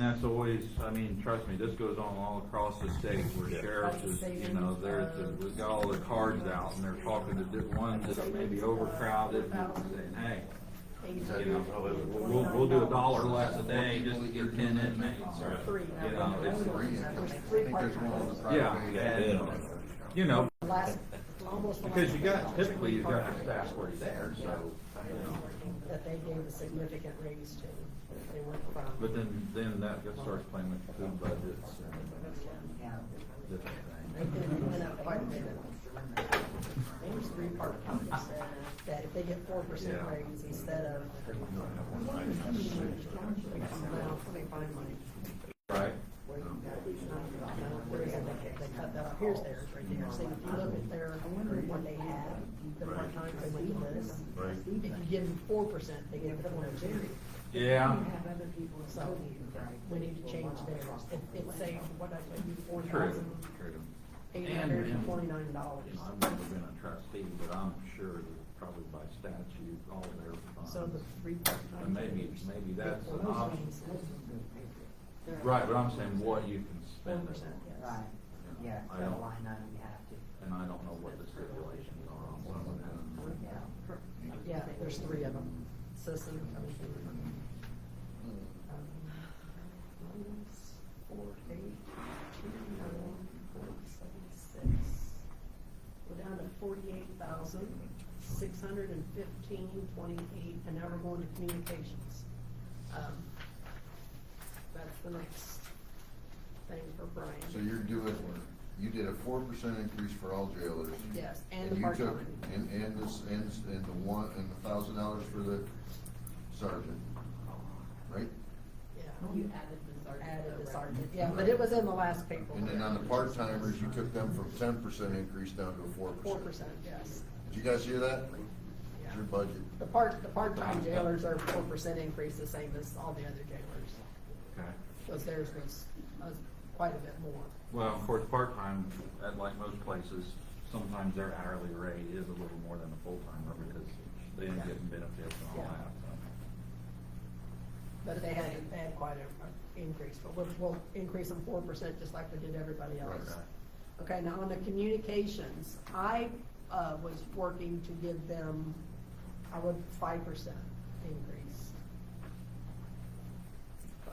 that's always, I mean, trust me, this goes on all across the state where sheriffs is, you know, we've got all their cards out and they're talking to different ones that may be overcrowded and saying, hey, you know, we'll do $1 less a day just to get 10 inmates, or, you know, yeah, and, you know, because typically you've got your staff already there, so, you know. That they gave a significant raise to. They went from. But then that starts playing with food budgets and different They things. went up quite a bit. There's three part-timers that if they get 4% raise instead of. Right. They cut that off. Here's theirs right there. So if you look at their, what they had, the part-time, they went to this. If you give them 4%, they give them 22. Yeah. So we need to change theirs. It's saying, what I tell you, True. $4,849. I've never been a trustee, but I'm sure that probably by statute, all their funds. So the three part-time. And maybe that's an option. Right, but I'm saying what you can spend. 4%, yes. Right, yeah, I so don't- line item you have to. And I don't know what the stipulations are on some of them. Yeah, there's three of them. Sisson, comes in. 4, 8, 2, 9, 4, 7, 6. We're down to 48,615.28, and now we're going to communications. That's the next thing for Brian. So you did a 4% increase for all jailers. Yes, and And the you took, part-time. and the $1,000 for the sergeant, right? Yeah. You added the sergeant. Added the sergeant, yeah, but it was in the last paper. And then on the part-timers, you took them from 10% increase down to a 4%. 4%, yes. Did you guys hear that? Yeah. It's your budget. The part-time jailers are 4% increase, the same as all the other jailers, Okay. because theirs was quite a bit more. Well, of course, part-time, at like most places, sometimes their hourly rate is a little more than a full-timer because they didn't get benefits and all Yeah. that, so. But they had quite an increase, but we'll increase them 4% just like we did everybody else. Right. Okay, now on the communications, I was working to give them, I would 5% increase. So,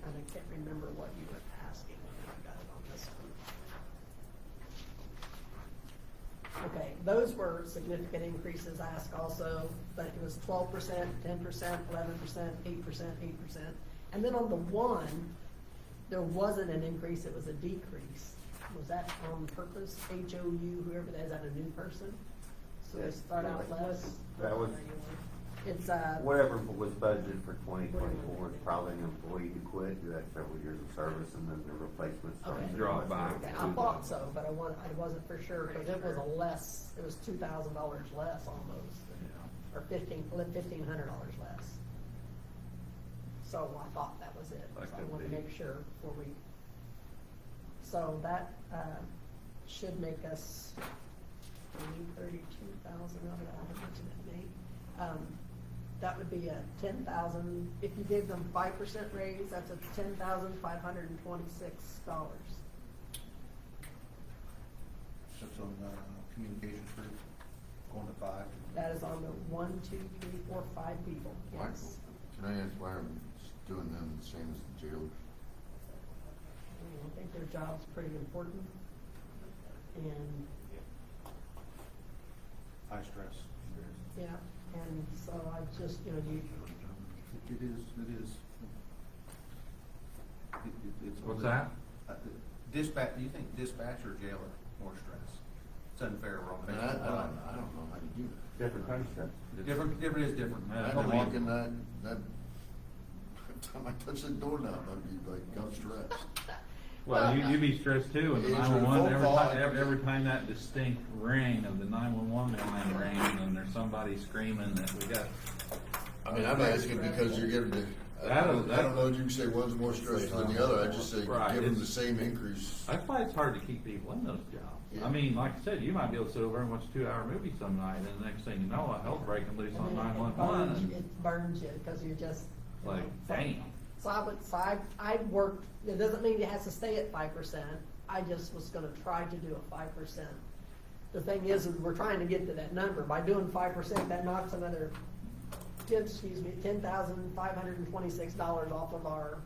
and I can't remember what you were asking, I got it on this one. Okay, those were significant increases asked also, but it was 12%, 10%, 11%, 8%, 8%. And then on the one, there wasn't an increase, it was a decrease. Was that on purpose? HOU, whoever that is, that a new person? So they start out less? That was, It's, whatever was budgeted for 2024 is probably an employee who quit, who had several years of service, and then the replacement starts. Okay. Draw it back. okay, I thought so, but I wasn't for sure, because it was it was $2,000 less almost. Yeah. Or $1,500 less. So I thought that was it, so That I could wanted to be. make sure before we. So that, should make us 32,000 of it, I mentioned it, Nate. That would be a 10,000, if you gave them 5% raise, that's a $10,526. That's on, communications group, going to 5. That is on the 1, 2, 3, 4, 5 people, Why, yes. can I ask why I'm doing them the same as the jailers? I think their job's pretty important, and, High stress. yeah, and so I just, It is. It's. What's that? Dispatch, do you think dispatch or jailer more stress? It's unfair, we're all I mean, paying. I don't know how you do that. Different kind of stuff. Different is different. Yeah. I walk in that, time I touch the door now, I'd be like, I'm stressed. Well, you'd be stressed too, and the Answer the 911, phone call. every time that distinct ring of the 911 line rings, and there's somebody screaming that we got. I mean, I'm asking because you're giving I don't know if you can say one's more stressful than the other, I just say Right, give them the it's- same increase. That's why it's hard to keep people in those jobs. Yeah. I mean, like I said, you might be able to sit over and watch a 2-hour movie some night, and the next thing you know, a health breaking loose on 911, and it burns you, because you're just. like, dang. So I worked, it doesn't mean it has to stay at 5%, I just was gonna try to do a 5%. The thing is we're trying to get to that number, by doing 5%, that knocks another $10,526 off of our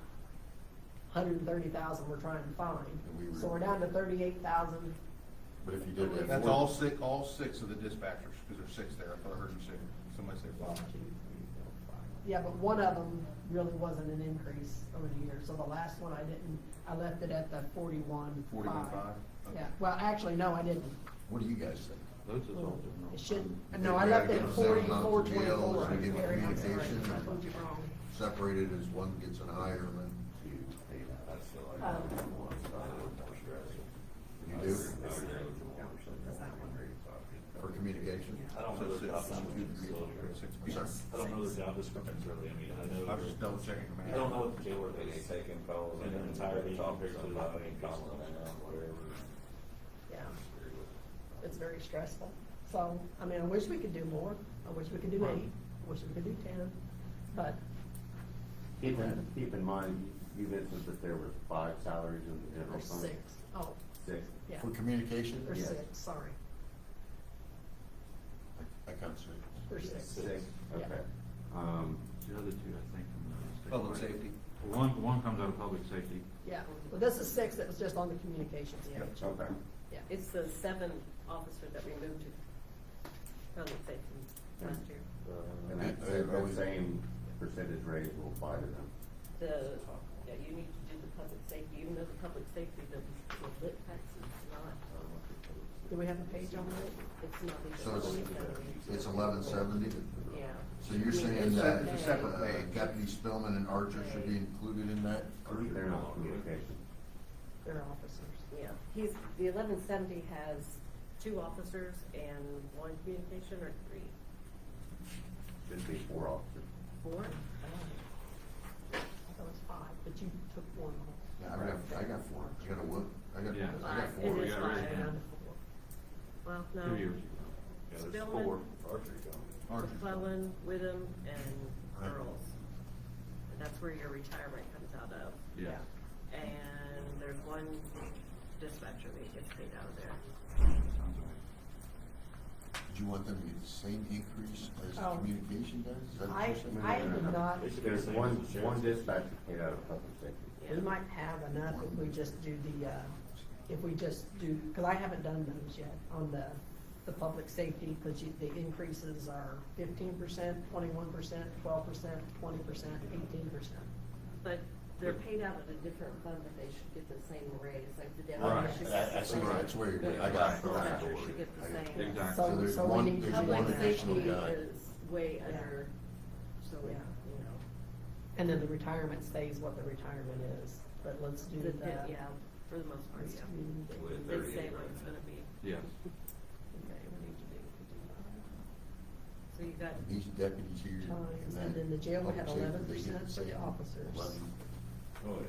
$130,000 we're trying to find. So we're down to 38,000. But if you did that. That's all six of the dispatchers, because there's six there, I thought I heard you say, somebody say five. Yeah, but one of them really wasn't an increase over the year, so the last one I left it at the 41.5. 41.5? Yeah, well, actually, no, I didn't. What do you guys think? Those is all different. It should, You no, think I we left oughta it give at them 7 months 44, of jail, 24. and give them Gary, I'm sorry, communication, I told you wrong. Separated as one gets an higher, and then you do? For communication? I don't know their job descriptions, so, I'm sorry? I don't know their job descriptions really, I mean, I know. I was just double checking the math. I don't know what the jailer is taking calls in their entirety compared to the whatever. Yeah, it's very stressful. So, I mean, I wish we could do more, I wish we could do 8, I wish we could do 10, but, Keep in mind, you mentioned that there were 5 salaries in the general there's fund. 6. Oh, 6. yeah, For communication? there's Yes. 6, sorry, I can't say. there's 6. 6, Yeah. okay. The other two, I think, from the state. Public safety. One comes out of public safety. Yeah, well, this is 6 that was just on the communications page. Okay. Yeah. It's the 7 officer that we moved to public safety last year. And that same percentage raise will apply to them. Yeah, you need to do the public safety, even though the public safety, the lit tax is not, Do we have a page on that? it's not even. So it's 1170? Yeah. So you're saying that It's a separate page. Deputy Spillman and Archer should be included in that? They're not communication. They're officers. Yeah, the 1170 has 2 officers and 1 communication, or 3? Should be 4 officers. 4? I thought it was 5, but you took 1 off. Yeah, I got 4. I got a what? I got Yeah. 4. It is got rid of 5. him. Well, no. 2 years ago. Yeah, there's Spillman, 4 archery going. McClellan, Witham, and Earls. And that's where your retirement comes out of. Yeah. And there's 1 dispatcher that gets paid out of there. Sounds right. Did you want them to get the same increase as Oh. communication does? Is that what I you're saying? did not, They should be the There's same one as the sheriff's. dispatcher paid out of public safety. we might have enough if we just do if we just do, because I haven't done those yet on the public safety, because the increases are 15%, 21%, 12%, 20%, 18%. But they're paid out of a different fund, but they should get the same raise, like the Right. deputy should get the That's same. right, that's where you're, The I got it. dispatcher should get the I got it. same. Exactly. So there's we one- need to there's do Public one that. additional safety guy. is way Yeah. under, so, Yeah. you know. And then the retirement stays what the retirement is, but let's do The- that. Yeah, for the most part, Let's yeah. do- They say what it's gonna be. Yes. Okay, we need to do. So you got, These deputies here. Times, and then the jail would have public safety, 11% they get the for the same officers. 11 Oh, yeah.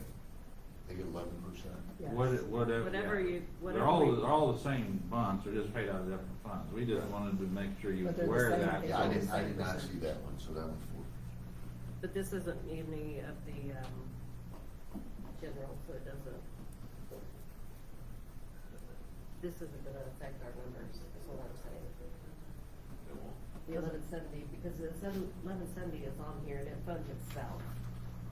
They get 11%. Yes. Whatever. Whatever yeah. you- They're whatever all, we- they're all the same funds, they're just paid out of different funds. We just wanted to make sure you But they're the aware of same that. pay. Yeah, I did Same not percent. see that one, so that one's 4. but this isn't any of the, general, so it doesn't, this isn't gonna affect our numbers, is what I'm saying. It won't. The 1170, because the 1170 is on here and it funds itself.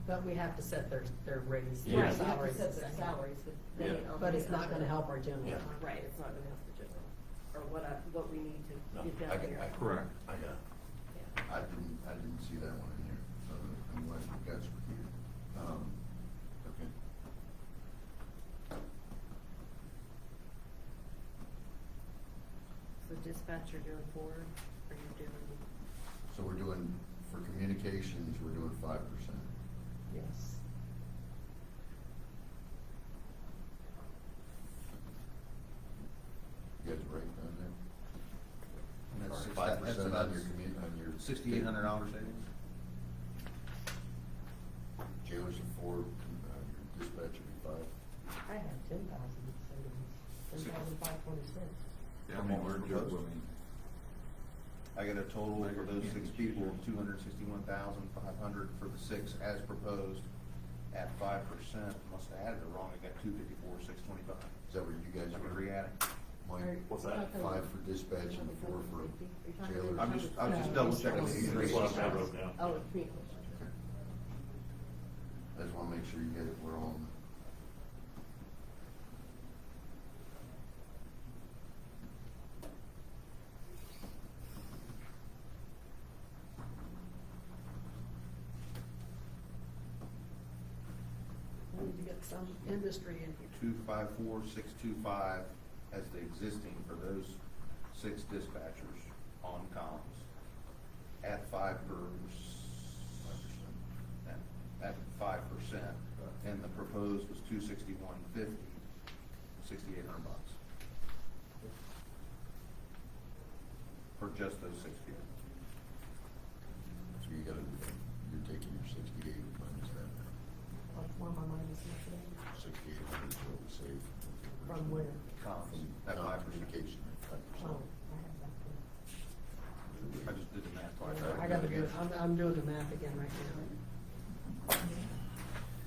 But we have to set their raise, Yeah. their Right, you have to salaries. set the their same. salaries, but they. Yeah. But it's not gonna help our general Yeah. fund. Right, it's not gonna help the general, or what we need to No, get I down here. Correct. I got it. Yeah. I didn't see that one in here, so I'm glad you guys were here. Okay. So dispatcher doing 4, or you doing, So we're doing, for communications, we're doing 5%. Yes. You guys break down there? And that's Sorry, six- 5% that's on about your on your. $6,800 savings. Jailers are 4, your dispatch would be 5. I had 10,000 savings, 10,526. Yeah, I mean, we're just, I mean, I got a total for those 6 people of $261,500 for the 6 as proposed, at 5%, must have added it wrong, I got 254,625. Is that what you guys I'm gonna are re-adding. Mike? What's that? 5 for dispatch and 4 for jailer. I was just double checking. That's what I wrote down. Oh, communications. I just wanna make sure you get it, we're on. We need to get some industry in here. 254,625 as the existing for those 6 dispatchers on comms at 5%. At 5%, and the proposed was 261.50, $6,800 for just those 6 people. So you gotta, you're taking your 68 minus that. Like, where my mind is yesterday. 6,800 is what we save. From where? Comms at 5%. Communication at 5%. Oh, I have that there. I just did the math twice. I gotta do it, I'm doing the math again right now.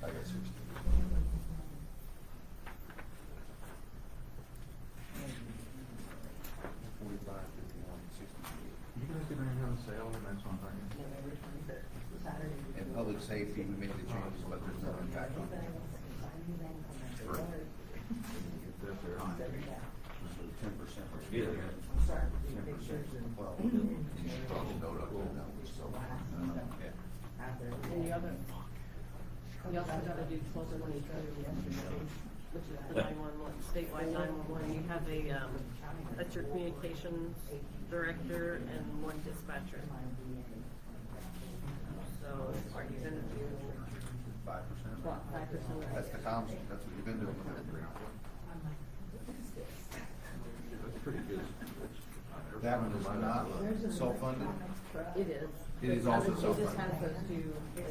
I got 60. You guys get anything on sale the next one, aren't you? In public safety, we made the changes, but there's no impact on it. Get this there on. 10%. Yeah. 10%. Well, You should probably note up there now, so. yeah. And the other, we also gotta do closer when you go to the Which is the 911, statewide 911, you have that's your communications director and 1 dispatcher. So are you gonna do 5%. what, 5%? That's the comms, that's what you've been doing. That's pretty good. That one is not self-funded. It is. It is also It just self-funded. has those 2, it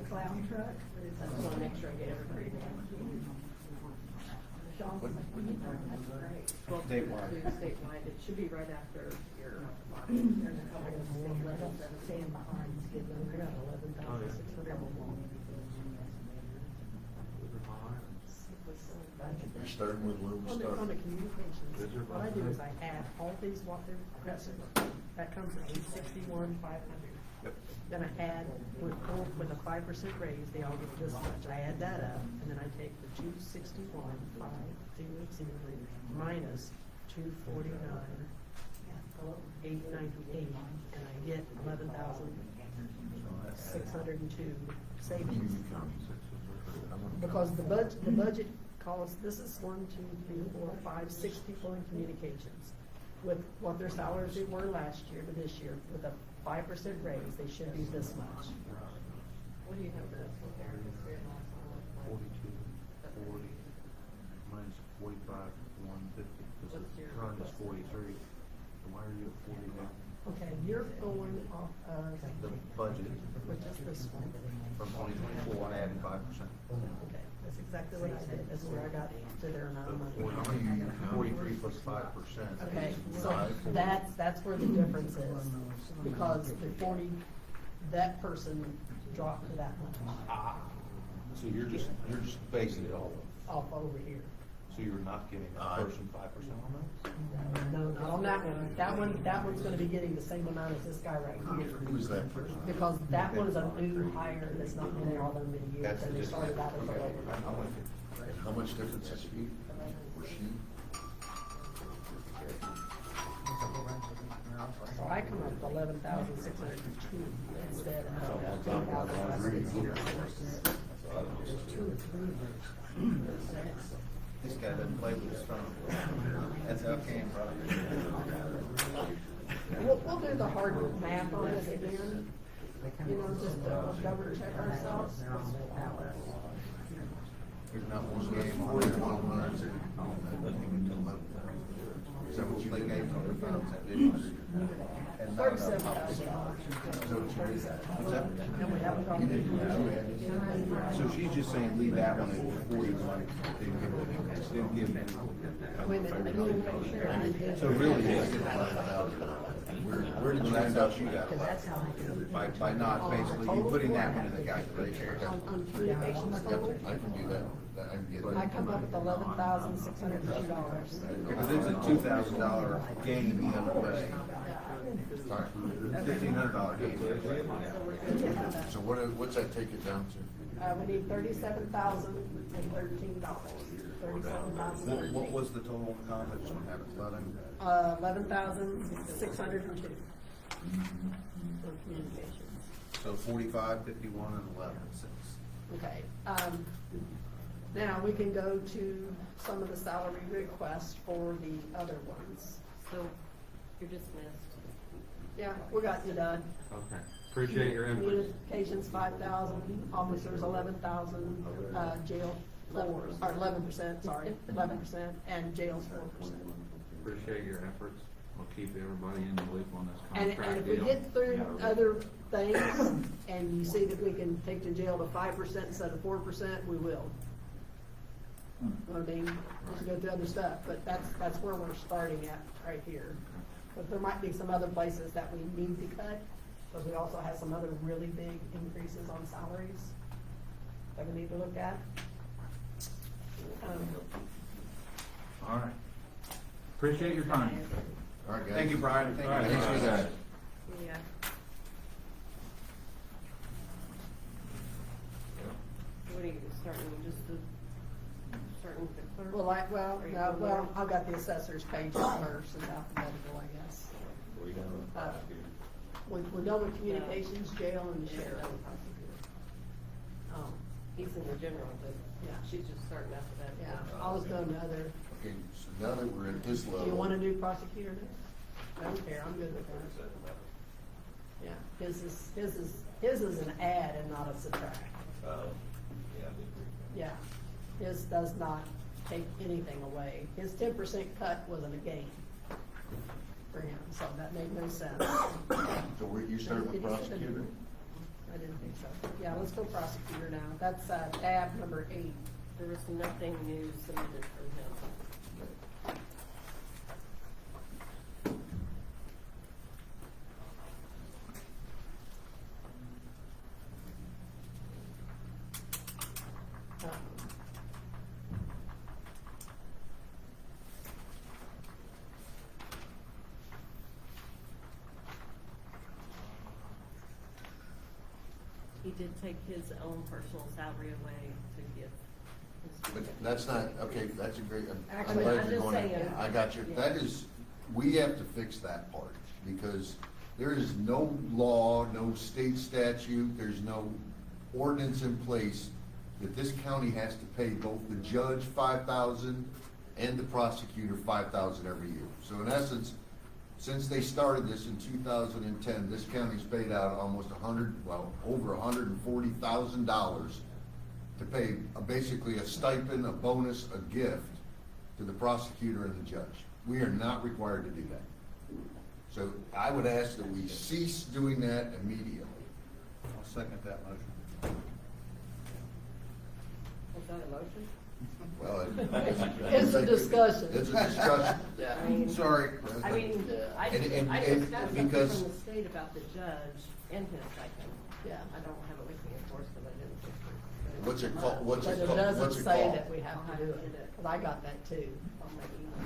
cloud truck, I just wanna make sure I get everybody. Statewide. Statewide, it should be right after your. There's a couple of state levels that are staying behind, give them, I got 11,600. You're starting with where we On started. the communications, what I do is I add all these, what they're requesting, that comes to 861,500. Yep. Then I add, with a 5% raise, they all get this much, I add that up, and then I take the 261,500 minus 249,898, and I get 11,602 savings. Because the budget calls, this is 1, 2, 3, 4, 5, 6 people in communications. With what their salaries they were last year to this year, with a 5% raise, they should be this much. What do you have this? 42, 40, mine's 45, 150, because What's the your- current is 43. So why are you at 40 now? Okay, you're going off of, The budget which is this one. from 2024, I added 5%. Okay, that's exactly what I did, that's where I got to their amount of money. 43 plus 5%. Okay, so that's where the difference is, because the 40, that person dropped to that much, So you're just basing it all, off over here. so you're not giving that person 5% on that? No, not on that one, that one's gonna be getting the same amount as this guy right here. Who's that person? Because that one's a new hire that's not been there all that many years, That's and they the started out as a okay. lower. I'm with you. And how much difference is he, or she? So I come up with 11,602 instead of 10,600. This guy doesn't play with his phone. That's how it came, brother. We'll do the hard math on it again, you know, just to double check ourselves. There's not one game on there, one runs it. Is that what you play games on your phones? That didn't. And $37,000. What's that? And we haven't gone. You didn't know that. So she's just saying leave that one at 41, didn't give any. Wait a minute, let me make sure I did. So really, Where did you that's end how up? she got it. That's how I do it. By not basically, you putting that one in the calculation. On communications total, Yep, I can do that. I can get I that. come up with $11,602. Because it's a $2,000 gain the other way, All right. $1,500 gain. So what's that take it down to? We need $37,013. What was the total conflict on that, 11? 11,602 for communications. So 45, 51, and 11, 6. Okay, now we can go to some of the salary requests for the other ones. So you're dismissed. Yeah, we got you done. Okay, appreciate your input. Communications, 5,000, officers, 11,000, jail, 11%, sorry, 11%, and jails, 4%. Appreciate your efforts. We'll keep everybody in the loop on this And contract if we deal. get through other things, and you see that we can take the jail to 5% instead of 4%, we will. You know what I mean? Just go through other stuff, but that's where we're starting at, right here. But there might be some other places that we need to cut, but we also have some other really big increases on salaries that we need to look at. All right. Appreciate your time. All right, guys. Thank you, Brian. Thank All right, you. Thanks for that. Yeah. What are you starting, just the, starting with the clerk? Well, I've got the assessor's page first, and alphabetical, I guess. We done with Uh, prosecutor. We're done with communications, jail, and the sheriff. Oh, He's in the general, but Yeah. she's just starting after that. yeah, I was doing the other. Okay, so now that we're at this Do level. you want a new prosecutor next? I don't care, I'm good with that. Yeah, his is an add and not a subtract. Yeah. Yeah, his does not take anything away. His 10% cut wasn't a gain for him, so that made no sense. So you start with prosecutor? I didn't think so. Yeah, let's go prosecutor now. That's tab number 8. There was nothing new submitted from him. He did take his own personal salary away to give his. But that's not, okay, that's a great, I'm Actually, glad I'm you're just going, saying. I got you. Yeah. That is, we have to fix that part, because there is no law, no state statute, there's no ordinance in place that this county has to pay both the judge 5,000 and the prosecutor 5,000 every year. So in essence, since they started this in 2010, this county's paid out almost over $140,000 to pay basically a stipend, a bonus, a gift to the prosecutor and the judge. We are not required to do that. So I would ask that we cease doing that immediately. I'll second that motion. Was that a motion? Well, It's a discussion. It's a discussion. Yeah. I mean, Sorry. I mean, I And- and- I and just got because- something from the state about the judge and his stipend. Yeah. I don't have it with me, of course, because I didn't. think it- What's it called? What's But it it called? doesn't What's it say called? that we have to do it, because I got that too. On my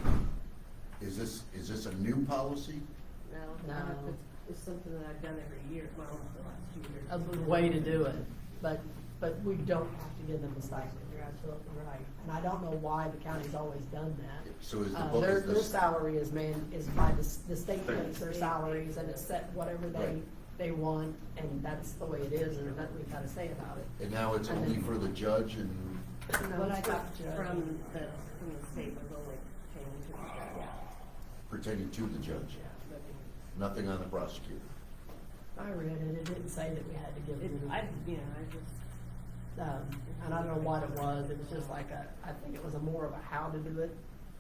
email. Is this a new policy? No, No. it's something that I've done every year, well, the last 2 years. A way to do it, but we don't have to give them a stipend, you're absolutely right. And I don't know why the county's always done that. So is the Their is the- salary is by the state makes their salaries, and it's set whatever Right. they want, and that's the way it is, and there's nothing we've got to say about it. And now it's And only then- for the judge and, No, What I it's got not judge. from the state was only pertaining to the judge. pertaining to the judge, nothing on the prosecutor. I read it, it didn't say that we had to give them. I just, And I don't know what it was, it was just like I think it was more of a how to do it.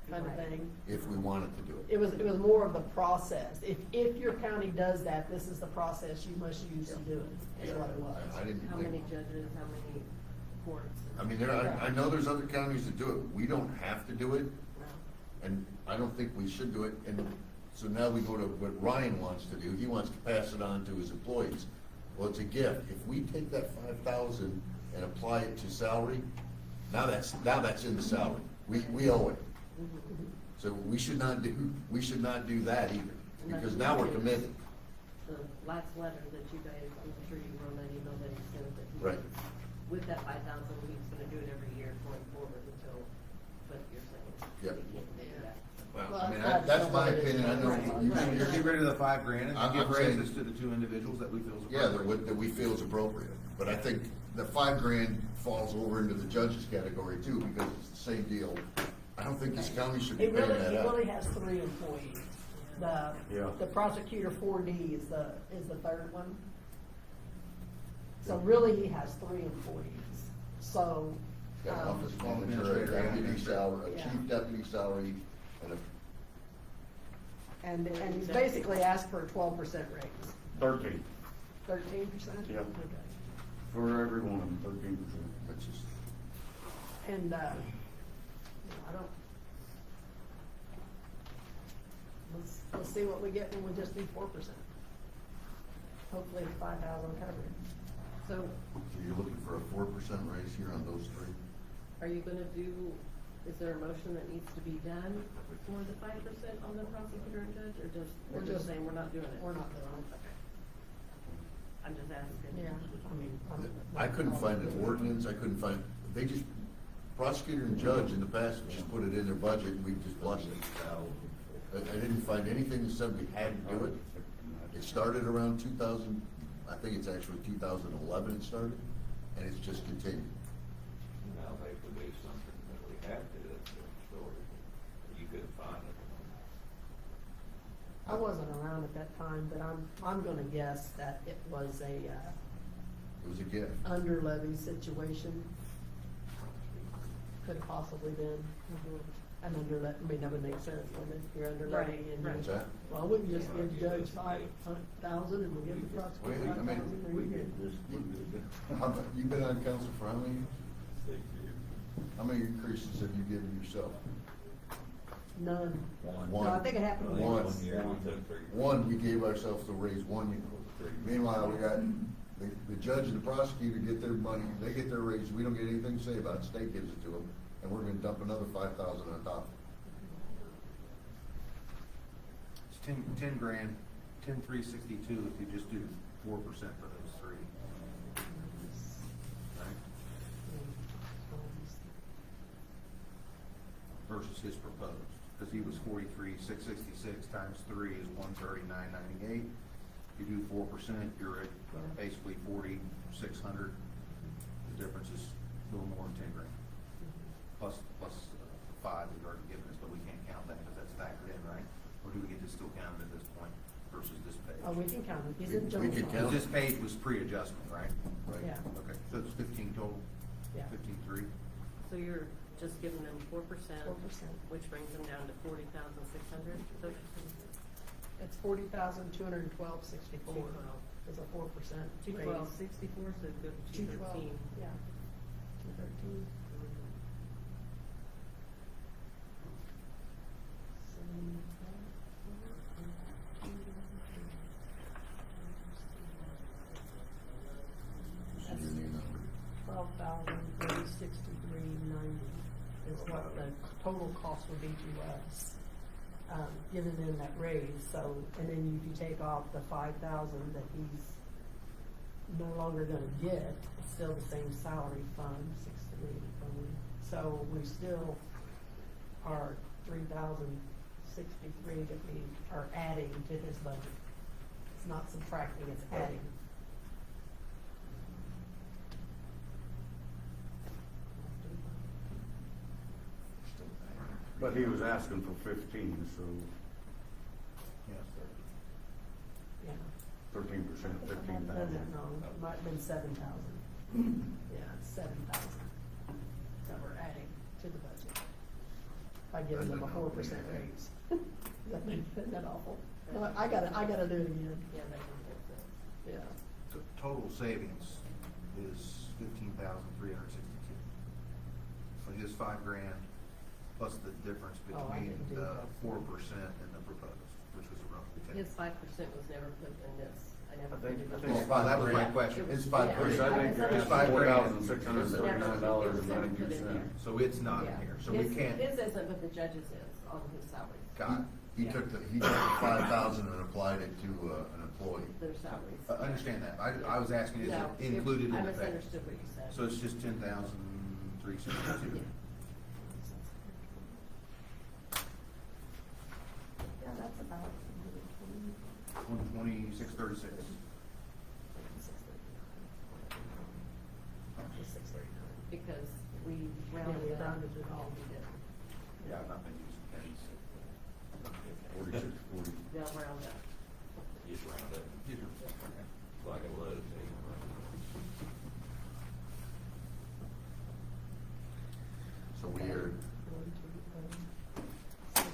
kind of thing. if we wanted to do it. It was more of the process. If your county does that, this is the process you must use to do it, is what it was. I didn't How think. many judges, how many courts? I mean, I know there's other counties that do it. We don't have to do it, and I don't think we should do it. And so now we go to what Ryan wants to do. He wants to pass it on to his employees. Well, it's a gift. If we take that 5,000 and apply it to salary, now that's in the salary. We owe it. So we should not do that either, because now we're committed. The last letter that you guys, I'm sure you wrote that email that he sent that he. Right. With that 5,000, he's gonna do it every year going forward until, but you're saying. Yep. He can't do that. Well, I mean, that's my opinion. I know you Right. should Get rid of the $5,000 and I'm give saying- raises to the two individuals that we feel is Yeah, appropriate. that we feel is appropriate. But I think the $5,000 falls over into the judge's category too, because it's the same deal. I don't think this county should be It paying really, that it out. really has 3 employees. Yeah. The prosecutor 4D is the third one. So really, he has 3 employees, so. Got an office manager, a Administrator, deputy yeah. salary, a Yeah. chief deputy salary, and a, And he's basically asked for a 12% raise. 13. 13%? Yeah. Okay. For everyone, 13%. which is, And, I don't. Let's see what we get when we just do 4%. Hopefully 5,000 covered. So so you're looking for a 4% raise here on those 3? are you gonna do, is there a motion that needs to be done for the 5% on the prosecutor and judge, or just, we're just saying we're not doing it? We're not doing it. Okay. I'm just asking. Yeah, I mean. I couldn't find an ordinance, they just, prosecutor and judge in the past just put it in their budget and we just blessed it. I didn't find anything that said we had to do it. It started around 2000, I think it's actually 2011 it started, and it's just continued. Now they produce something that we have to, that's a different story. You couldn't find it. I wasn't around at that time, but I'm gonna guess that it was a, It was a gift. under levy situation. Could have possibly been an under levy, I mean, that would make sense, wouldn't it? You're under levy Right, and. right. What's that? Well, we can just give the judge 5,000 and we'll give the prosecutor Wait, I mean, 5,000, there you go. How about- You've been on council for how many years? How many increases have you given yourself? None. One. No, I think it happened One. once. Year, we took 3. One, we gave ourselves to raise 1 year. Meanwhile, we got, the judge and the prosecutor get their money, they get their raise, we don't get anything to say about it, state gives it to them, and we're gonna dump another 5,000 on top. It's 10 grand, 10,362 if you just do 4% for those 3. Right? Versus his proposed, because he was 43,666 times 3 is 139,98. You do 4%, you're at basically 4,600. The difference is a little more than 10 grand. Plus 5 we've already given us, but we can't count that because that's factored in, right? Or do we get to still count it at this point versus this page? Oh, we can count it, he's in We general could fund. count. Because this page was pre-adjustment, right? Right. Yeah. Okay, so it's 15 total? Yeah. 15.3? So you're just giving them 4%. 4%. Which brings them down to 40,600, so. It's 40,212.64 is a 4% raise. 212.64, so go to 213. Yeah. 213. This is your new number. 12,363.90 is what the total cost would be to us, giving them that raise, so, and then if you take off the 5,000 that he's no longer gonna get, it's still the same salary fund, 6,300 fund. So we still are 3,063 that we are adding to his budget. It's not subtracting, it's adding. But he was asking for 15, so Yes, sir. Yeah. 13%, No, 15,000. it might have been 7,000. Yeah, it's 7,000 that we're adding to the budget. by giving them a 4% raise. Isn't that awful? No, I gotta do it again, Yeah, that can make sense. yeah. Total savings is $15,362. So his $5,000 plus the difference Oh, I between didn't do the that. 4% and the proposed, which was roughly 10. His 5% was never put in this. I never I put think- it I in. think- Well, that was my question. It's Yeah. five Yeah. grand. I think It's it's $5,000. $4,639 It was never put in here. $92. So it's not in Yeah. here, so we His- can't. His isn't, but the judge's is on his salaries, Got it. He took the 5,000 and applied it to, an employee. their salaries. I understand that. I was asking, is No, it included in I the pay? misunderstood what you said. So it's just 10,362. Yeah, that's about 126.36. 639. Because we Yeah, rounded we up. rounded it all. We did. Yeah, I've not been using pennies. 46, 40. They'll round up. You just round it. It's like a load. So we are, 1, 2, 6,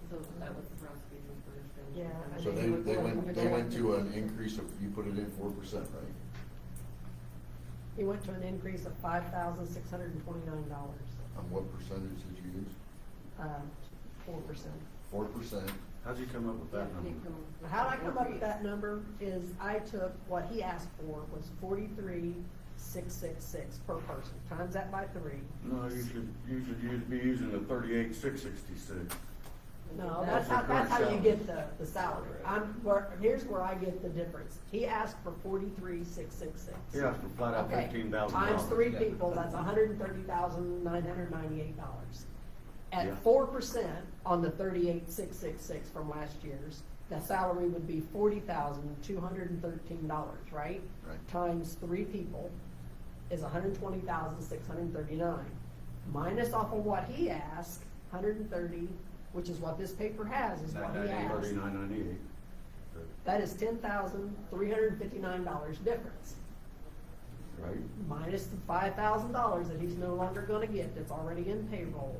So that was the prosecuting first and. Yeah, and so then they went to an increase of, you put it in 4%, right? He went to an increase of $5,629, On what percentage did you use? 4%. 4%. How'd you come up with Yeah, that he number? come- How I come up with that number is I took what he asked for was 43,666 per person, times that by 3. No, you should be using the 38,666. No, that's how you get the salary. Here's where I get the difference. He asked for 43,666. He asked for flat out Okay, $15,000. Times 3 people, that's $130,998. Yeah. At 4% on the 38,666 from last year's, the salary would be $40,213, right? Right. Times 3 people is $120,639. Minus off of what he asked, 130, which is what this paper has, is what he asked. 39.98. That is $10,359 difference. Right? Minus the $5,000 that he's no longer gonna get, that's already in payroll.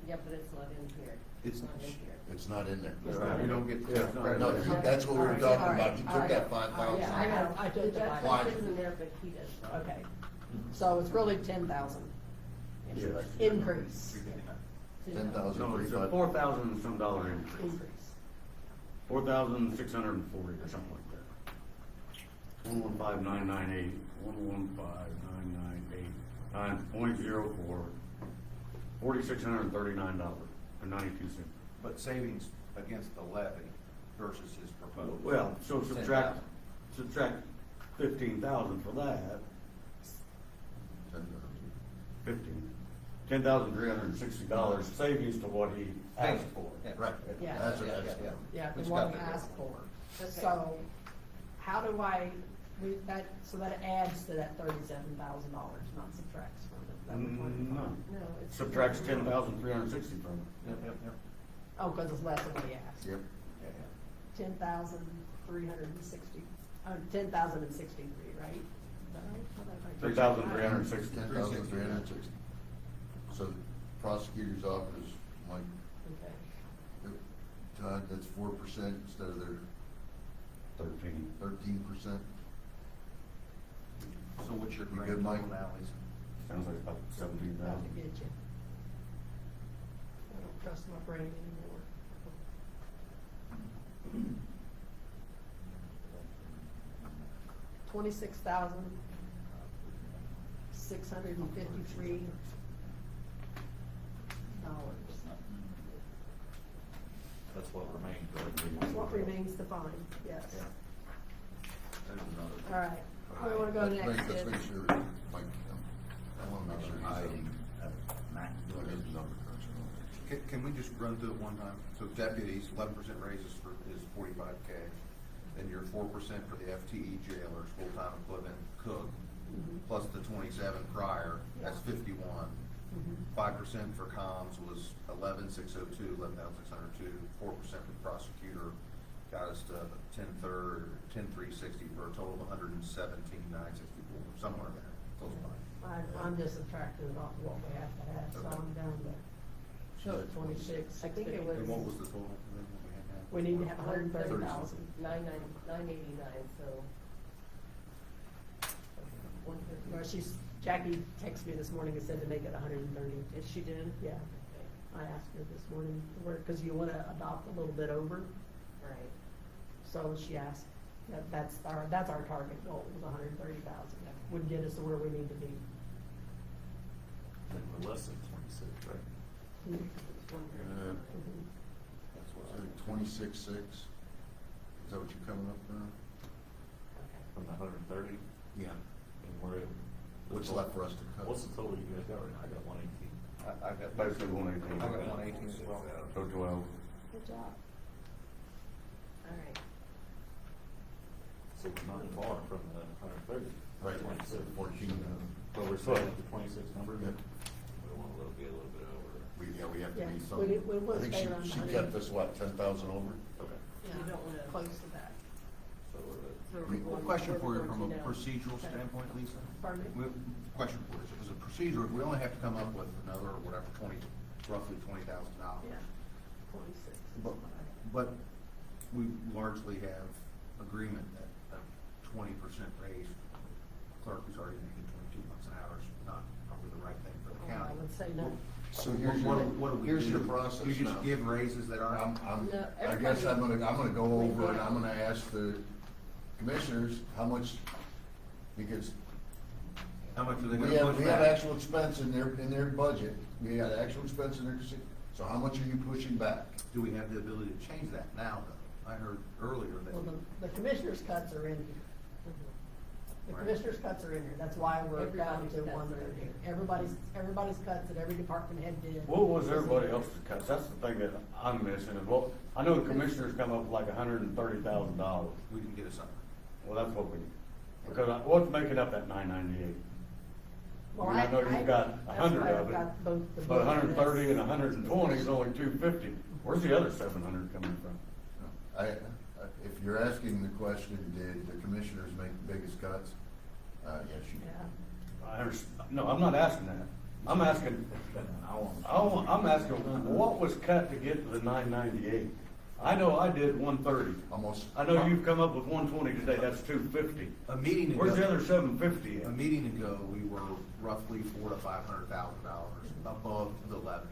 Yeah, but it's not in here. It's- not in here. It's not in there. You don't get. Yeah, it's not- No, that's what we were Alright, talking alright, about. You took alright. that 5,000. Yeah, I know, I The took that. Why? judge is in there, but he does not. Okay, so it's really 10,000 Yes. increase, 10,000. No, it's a 4,000 and some dollar increase. increase. 4,640 or something like that. 115,998, 115,998 times .04, $4,639.92. But savings against the levy versus his proposed. Well, so subtract 15,000 for that, 10,360 savings to what he asked for. Right, Yeah. that's what that's. Yeah, the Which one got he the asked for. Okay. So, how do so that adds to that $37,000, not subtracts from it? That would be No. fine. No, it's. Subtracts 10,360 from it. Yep. Oh, because it's less than what he asked. Yep. 10,360, 10,063, right? Is that right? 3,360. 10,360. So the prosecutor's office, Mike, Okay. Todd, that's 4% instead of their 13. 13%. So what's your You grand good, Mike? total now, Lisa? Sounds like about About to 17,000. get you. I don't trust my brain anymore. $26,653. That's what remains, right? That's what remains to find, yes. There's another. All right, where do we want to go Let's next? Let's Sid? make sure, Mike, I want to make sure he's hiding. Do I get the number crunching on it? Can we just run through it one time? So deputies, 11% raises is 45K. Then your 4% for the FTE jailers, full-time equivalent cook, plus the 27 prior, that's 51. 5% for comms was 11,602, 11,602. 4% for the prosecutor got us to 10,360 for a total of 117,964, somewhere there, close by. I'm just subtracting it off what we have to have, so I'm down to So 26, I think it was. And what was the total? Then what we had now? We need to have 130,000. 989, so. Well, Jackie texted me this morning and said to make it 130. Yes, she did? Yeah, I asked her this morning, because you want to adopt a little bit over, Right. so she asked, that's our target goal, was 130,000. That would get us to where we need to be. I think we're less than 26, right? Mhm. Uh, That's what I think 26.6. Is that what you're coming up now? From the 130, Yeah. and we're at. What's left for us to cut? What's the total you guys got right now? I got 118. I got Basically 118. I got 118 as well. So 12. Good job. All right. So we're not far from the 130. Right. 26. 14. But we're still at the 26 number. Yeah. We want a little bit over. We have to Yeah, be we something. did- we wanna I think stay around she 100. kept us, what, 10,000 over? Okay. You don't wanna- Close to that. So we're at. So we're Well, going- question for you we're from a going to- procedural Okay. standpoint, Lisa? Pardon me? Question for you, as a procedure, we only have to come up with another, whatever, roughly $20,000. Yeah, 26. But we largely have agreement that a 20% raise, clerk who's already making 22 bucks an hour is not probably the right thing for the Well, I county. would say no. So here's What do we here's do? your process You just now. give raises that aren't. No, I guess I'm everybody- gonna go over and I'm gonna ask the commissioners how much, because How much are they we gonna have, push we have back? actual expense in their budget. We got actual expense in their, so how much are you pushing back? Do we have the ability to change that now, though? I heard earlier that. Well, the commissioners' cuts are in here. The Right. commissioners' cuts are in here, that's why we're down to Everybody's cuts are 130. in here. Everybody's cuts that every department head did. What was everybody else's cuts? That's the thing that I'm missing is, well, I know the commissioners come up with like $130,000. We can get a summary. Well, that's what we, because what's making up that 998? Well, I mean, I know you've got that's 100 why I've of it, got both the but book and 130 this. and 120 is only 250. Where's the other 700 coming from? If you're asking the question, did the commissioners make the biggest cuts? Yes, you did. Yeah. No, I'm not asking that. I'm asking, I'm asking, what was cut to get to the 998? I know I did 130. Almost. I know you've come up with 120 today, that's 250. A meeting ago. Where's the other 750 A at? meeting ago, we were roughly $400,000 to $500,000 above the levy.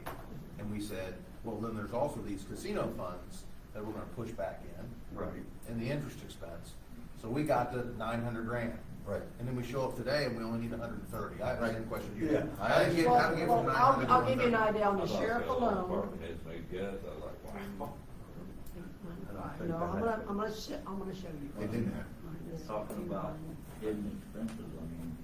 And we said, well, then there's also these casino funds that we're gonna push back in. Right. And the interest expense. So we got to 900 grand. Right. And then we show up today and we only need 130. I have the same question you Yeah. had. How do you get from Well, 900 to I'll give you an 130? idea on I the thought sheriff the alone. Department heads made cuts, I was like, wow. No, I'm gonna show you. They didn't have. Talking about hidden expenses, I mean,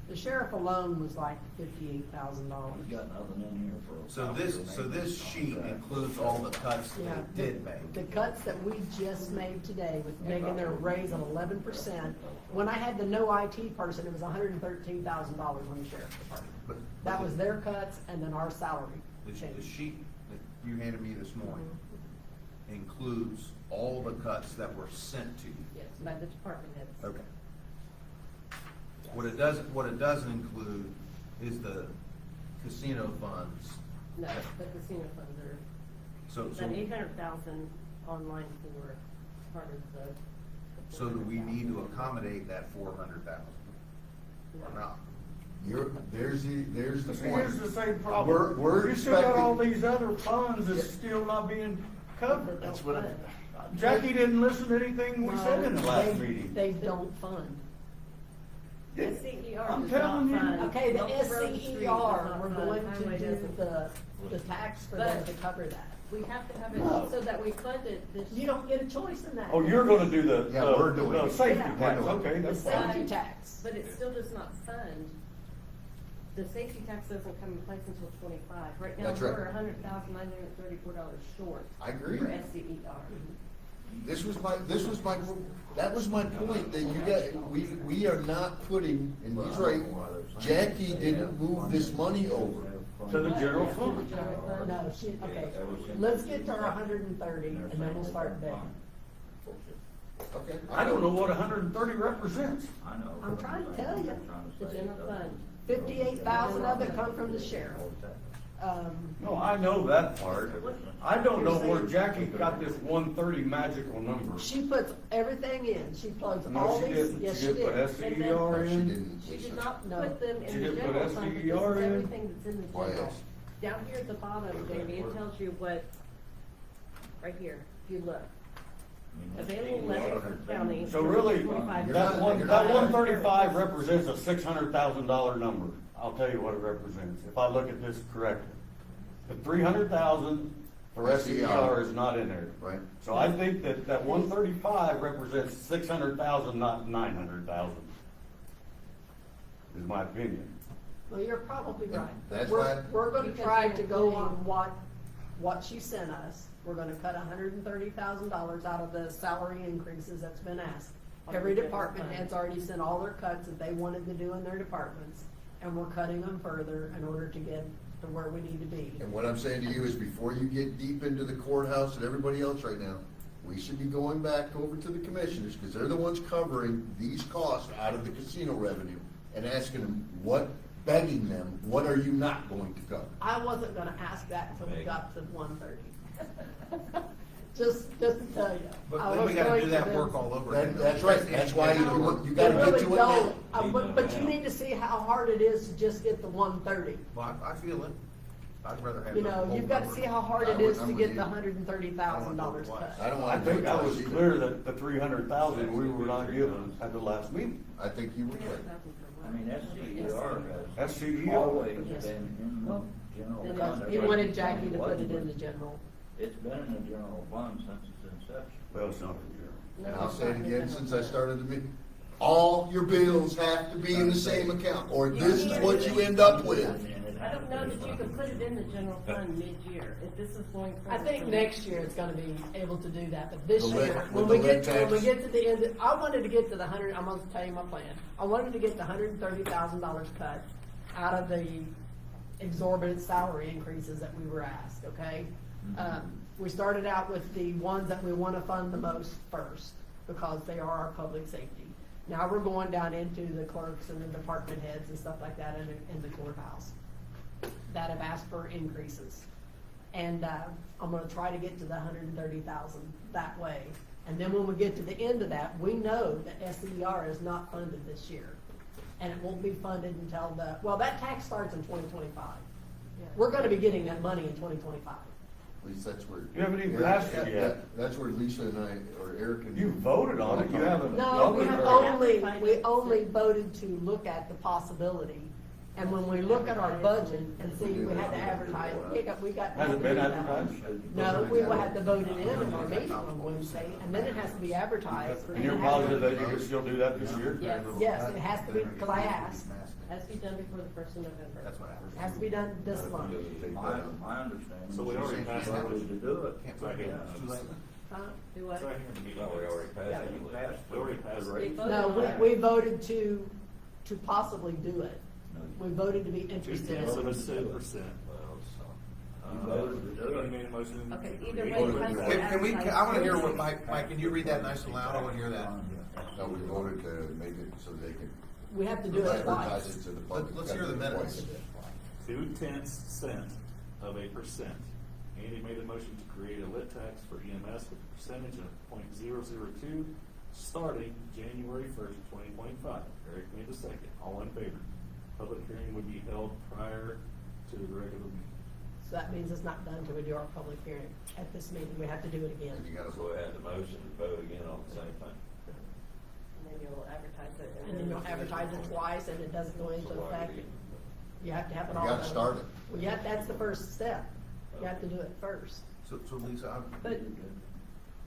The sheriff alone was like $58,000. we've got nothing in here for. So this sheet includes all the cuts Yeah, that they did make. The cuts that we just made today with making their raise of 11%. When I had the no IT person, it was $113,000 on the sheriff's department. But- That was their cuts and then our salary The change. sheet that you handed me this morning includes all the cuts that were sent to you. Yes, by the department heads. Okay. What it doesn't include is the casino funds. No, the casino funds are, So that 800,000 online for part of the. so do we need to accommodate that 400,000 or not? There's the See, point. here's the same problem. We're You still got all expecting- these other funds that's still not being covered. That's what Jackie didn't listen to anything we said in the last They- meeting. They don't fund. SCER I'm does not telling you. fund. Okay, the Road Street does SCER, not we're fund. going to Highway do doesn't. the tax for them But- to cover that. We have to have No. it so that we fund it this. You don't get a choice in that. Oh, you're gonna do the, Yeah, we're doing the it. safety Yeah. tax, We're doing okay, The that's safety fine. tax. But it still does not fund, the safety tax doesn't come in place until 25. Right now, That's right. we're $100,934 short. I agree. For SCER. That was my point, that you got, we are not putting, and he's right, Jackie didn't move this money over. To the general fund. No, okay, let's get to our 130 and then we'll start there. Okay. I don't know what 130 represents. I know. I'm trying to tell you. I'm trying to The say, general fund. 58,000 of it come from the sheriff. No, I know that part. I don't know where Jackie got this 130 magical number. She puts everything in, she plugs No, all she these, didn't. yes, She she did put did. SCER She in. didn't. She did not No. put them She in the didn't put general fund, but this SCER is in? everything that's in the Why general. else? Down here at the bottom, Jamie, it tells you what, right here, if you look. Available levy for county. So really, 45. that 135 represents a $600,000 number. I'll tell you what it represents, if I look at this correctly. The 300,000 for SCR is not in there. Right. So I think that 135 represents 600,000, not 900,000. Is my opinion. Well, you're probably right. That's We're- why- We're gonna Because try they're to go including- on what she sent us. We're gonna cut $130,000 out of the salary increases that's been asked. Every department head's already sent all their cuts that they wanted to do in their departments, and we're cutting them further in order to get to where we need to be. And what I'm saying to you is before you get deep into the courthouse and everybody else right now, we should be going back over to the commissioners, because they're the ones covering these costs out of the casino revenue, and asking them, begging them, what are you not going to cover? I wasn't gonna ask that until we got to 130. Just to tell you. But I then was we gotta going do to that them. work all over again. That's right, that's why you gotta You get really to it don't, now. but you need to see how hard it is to just get the 130. Well, I feel it. I'd rather have. You the know, whole you've got to number. see how hard I it would- is I'm to with get you. the $130,000 cut. I don't I want to. think I was clear that the 300,000 we were not given at the last meeting. I think you were right. I mean, SCER has SCER. always been in the general Because fund. he wanted Jackie to put it in the general. It's been in the general fund since its inception. Well, it's not. And I'll say it again since I started the meeting. All your bills have to be in the same account, or this is what you end up with. I don't know that you can put it in the general fund mid-year, if this is going I forward. think from- next year it's gonna be able to do that, but this The year, lead- when with we the get, lead when we tax. get to the end, I wanted to get to the I'm gonna tell you my plan. I wanted to get the $130,000 cut out of the exorbitant salary increases that we were asked, okay? We started out with the ones that we wanna fund the most first, because they are our public safety. Now we're going down into the clerks and the department heads and stuff like that in the courthouse that have asked for increases. And, I'm gonna try to get to the 130,000 that way. And then when we get to the end of that, we know that SCER is not funded this year. And it won't be funded until that tax starts in 2025. We're gonna be getting that money in 2025. At least that's where. You haven't even passed it yet. That's where Lisa and I, or Eric and. You voted on it, you haven't. No, we voted have on it. we only voted to look at the possibility. And when we look at our budget and see, we had to advertise, we got. Has it been advertised? No, we will have to vote it in at our meeting on Wednesday, and then it has to be advertised. And you're positive that you can still do that this year? Yes. Yes, it has to be, because I asked. Has to be done before the first of November. That's what It has to be done this month. My understanding. So we already passed is that. to do it. Can't Right vote. here. It's too late. Huh? Do what? It's right here in the meeting. No, we already passed Yeah. it. We already passed They it. voted No, on it. we voted to possibly do it. We voted to be interested in So it. it's 10%. You voted to do it. You made a motion. Okay, either way, voted it has to to do be it. Can we, I wanna hear what advertised. Mike, can you read that nice and loud? I wanna hear that. No, we voted to make it so they can. We have to do it advertise twice. it to the public. Let's hear the minutes. 0.2%. Andy made a motion to create a lit tax for EMS with a percentage of .002, starting January 1st, 2025. Eric made the second. All in favor. Public hearing would be held prior to the regular meeting. So that means it's not done until we do our public hearing at this meeting. We have to do it again. And you gotta. So we had the motion to vote again on the same thing. Maybe you'll advertise it. And then you'll advertise it twice and it doesn't go into So why effect. do we- You have to have it You all. gotta done. start it. Well, yeah, that's the first step. You have to do it first. So Lisa, But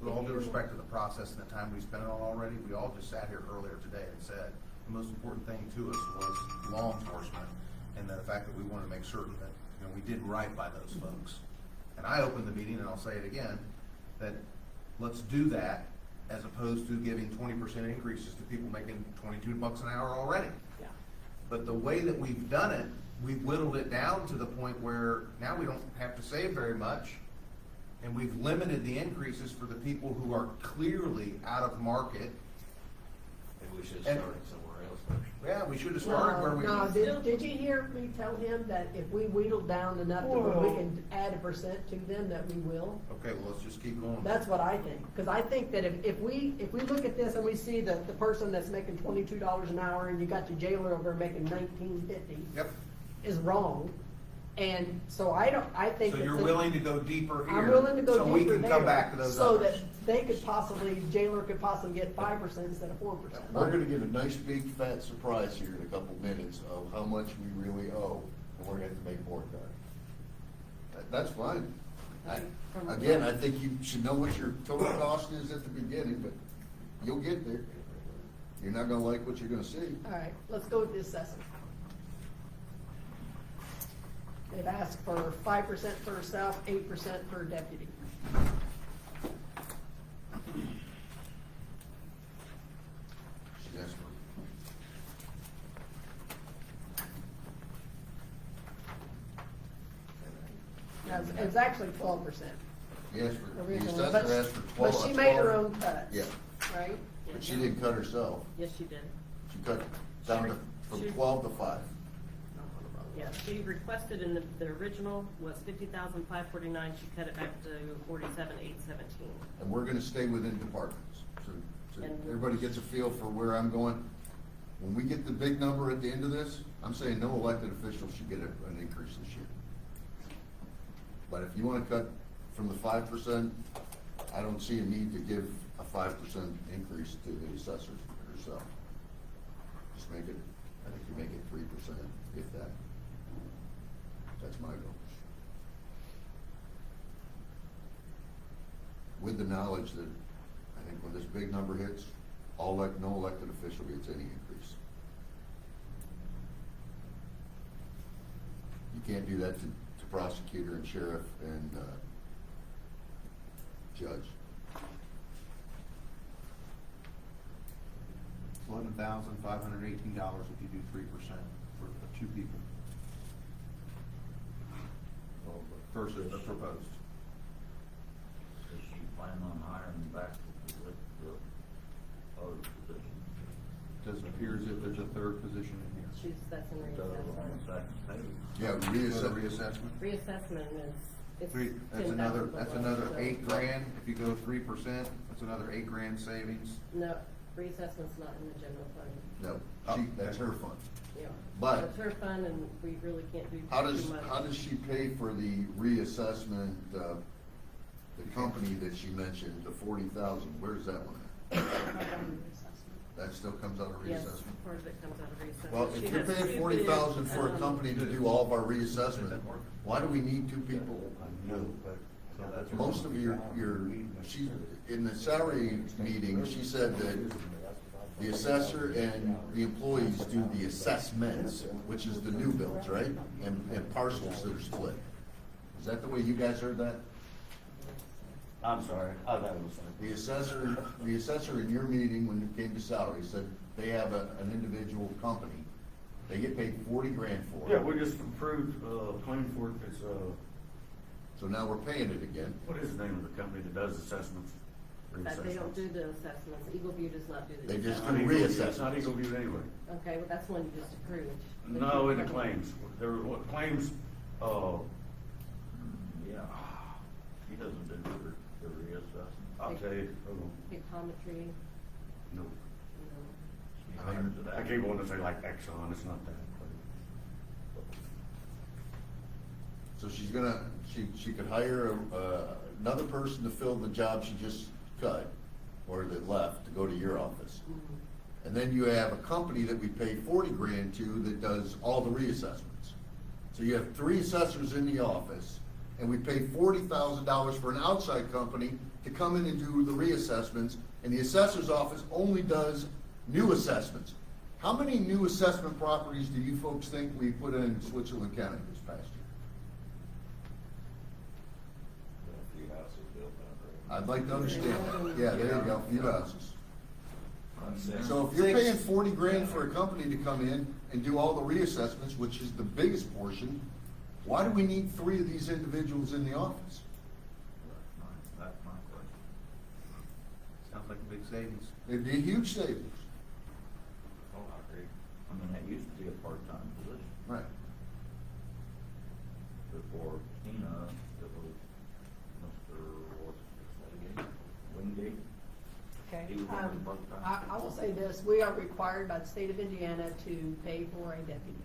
with all due respect to the process and the time we spent on it already, we all just sat here earlier today and said, the most important thing to us was law enforcement, and the fact that we wanted to make certain that, you know, we did right by those folks. And I opened the meeting, and I'll say it again, that let's do that as opposed to giving 20% increases to people making $22 an hour already. Yeah. But the way that we've done it, we've whittled it down to the point where now we don't have to save very much. And we've limited the increases for the people who are clearly out of market. Maybe we should And- start somewhere else first. Yeah, we should have started where we. No, did you hear me tell him that if we wheedled down enough that we can add a percent to them, that we will? Okay, well, let's just keep going. That's what I think, because I think that if we look at this and we see that the person that's making $22 an hour and you got your jailer over there making $19.50 Yep. is wrong, and so I think. So that you're the- willing to go deeper here? I'm willing to go deeper So we can come there, back to those so numbers. that they could possibly, jailer could possibly get 5% instead of 4%. We're gonna get a nice big fat surprise here in a couple minutes of how much we really owe, and we're gonna have to make more of that. That's fine. Again, I think you should know what your total cost is at the beginning, but you'll get there. You're not gonna like what you're gonna see. All right, let's go with the assessor. They've asked for 5% for herself, 8% for deputy. She asked for Now, it's actually 12%. He asked for, the originally, assessor asked for 12. But she made her own cuts. Yeah, Right? but she didn't cut herself. Yes, she did. She cut down to, from She- 12 to 5. Yeah, she requested in the original was 50,549, she cut it back to 47,817. And we're gonna stay within departments. So And- everybody gets a feel for where I'm going. When we get the big number at the end of this, I'm saying no elected official should get an increase this year. But if you wanna cut from the 5%, I don't see a need to give a 5% increase to the assessors herself. Just make it, I think you make it 3%, if that. That's my goal. With the knowledge that, I think when this big number hits, no elected official gets any increase. You can't do that to prosecutor and sheriff and, judge. $11,518 if you do 3% for the 2 people. Versus the proposed. Does she plan on hiring back the other position? Doesn't appear as if there's a third position in here. That's in Does it on the reassessment. second page? Yeah, Go to reassess. reassessment. Reassessment is, it's That's 10,000 another, that's below, another so- $8,000, if you go 3%, that's another $8,000 savings. No, reassessment's not in the general fund. No, Oh, that's her fund. Yeah. But- It's her fund and we really can't do How too does, much. how does she pay for the reassessment, the company that she mentioned, the 40,000, where's that one at? That still comes out of Yes, reassessment? part of it comes out of reassessment. Well, She if you're has paying two 40,000 bids, for a company to do all of our reassessment, why do we need 2 people? I know, but. Most of she, in the salary meeting, she said that the assessor and the employees do the assessments, which is the new bills, right? And parcels that are split. Is that the way you guys heard that? I'm sorry, I thought it was. The assessor in your meeting, when it came to salary, said they have an individual company. They get paid 40 grand for it. Yeah, we just approved, claim for it, it's, So now we're paying it again. what is the name of the company that does assessments? But they don't do the assessments. Eagle View does not do the. They just assessments. do It's not Eagle View anyway. Okay, well, that's one you just approved. No, in the claims, there were what claims, Yeah. He doesn't do the reassessment. I'll tell you, Pictometry, no, He I hires mean, it I out. keep wanting to say like Exxon, it's not that. So she's gonna, she could hire another person to fill the job she just cut, or that left, to go to your office. And then you have a company that we pay 40 grand to that does all the reassessments. So you have 3 assessors in the office, and we pay $40,000 for an outside company to come in and do the reassessments, and the assessor's office only does new assessments. How many new assessment properties do you folks think we put in Switzerland County this past year? A few houses built down there. I'd like to understand. Yeah, there you go, few houses. Six. So if you're paying 40 grand for a company to come in and do all the reassessments, which is the biggest portion, why do we need 3 of these individuals in the office? That's my question. Sounds like a big savings. It'd be a huge savings. Oh, I agree. I mean, that used to be a part-time position. Right. Before Tina, it was Mr. Wingate. Okay, He was only part-time. I will say this, we are required by the state of Indiana to pay for a deputy.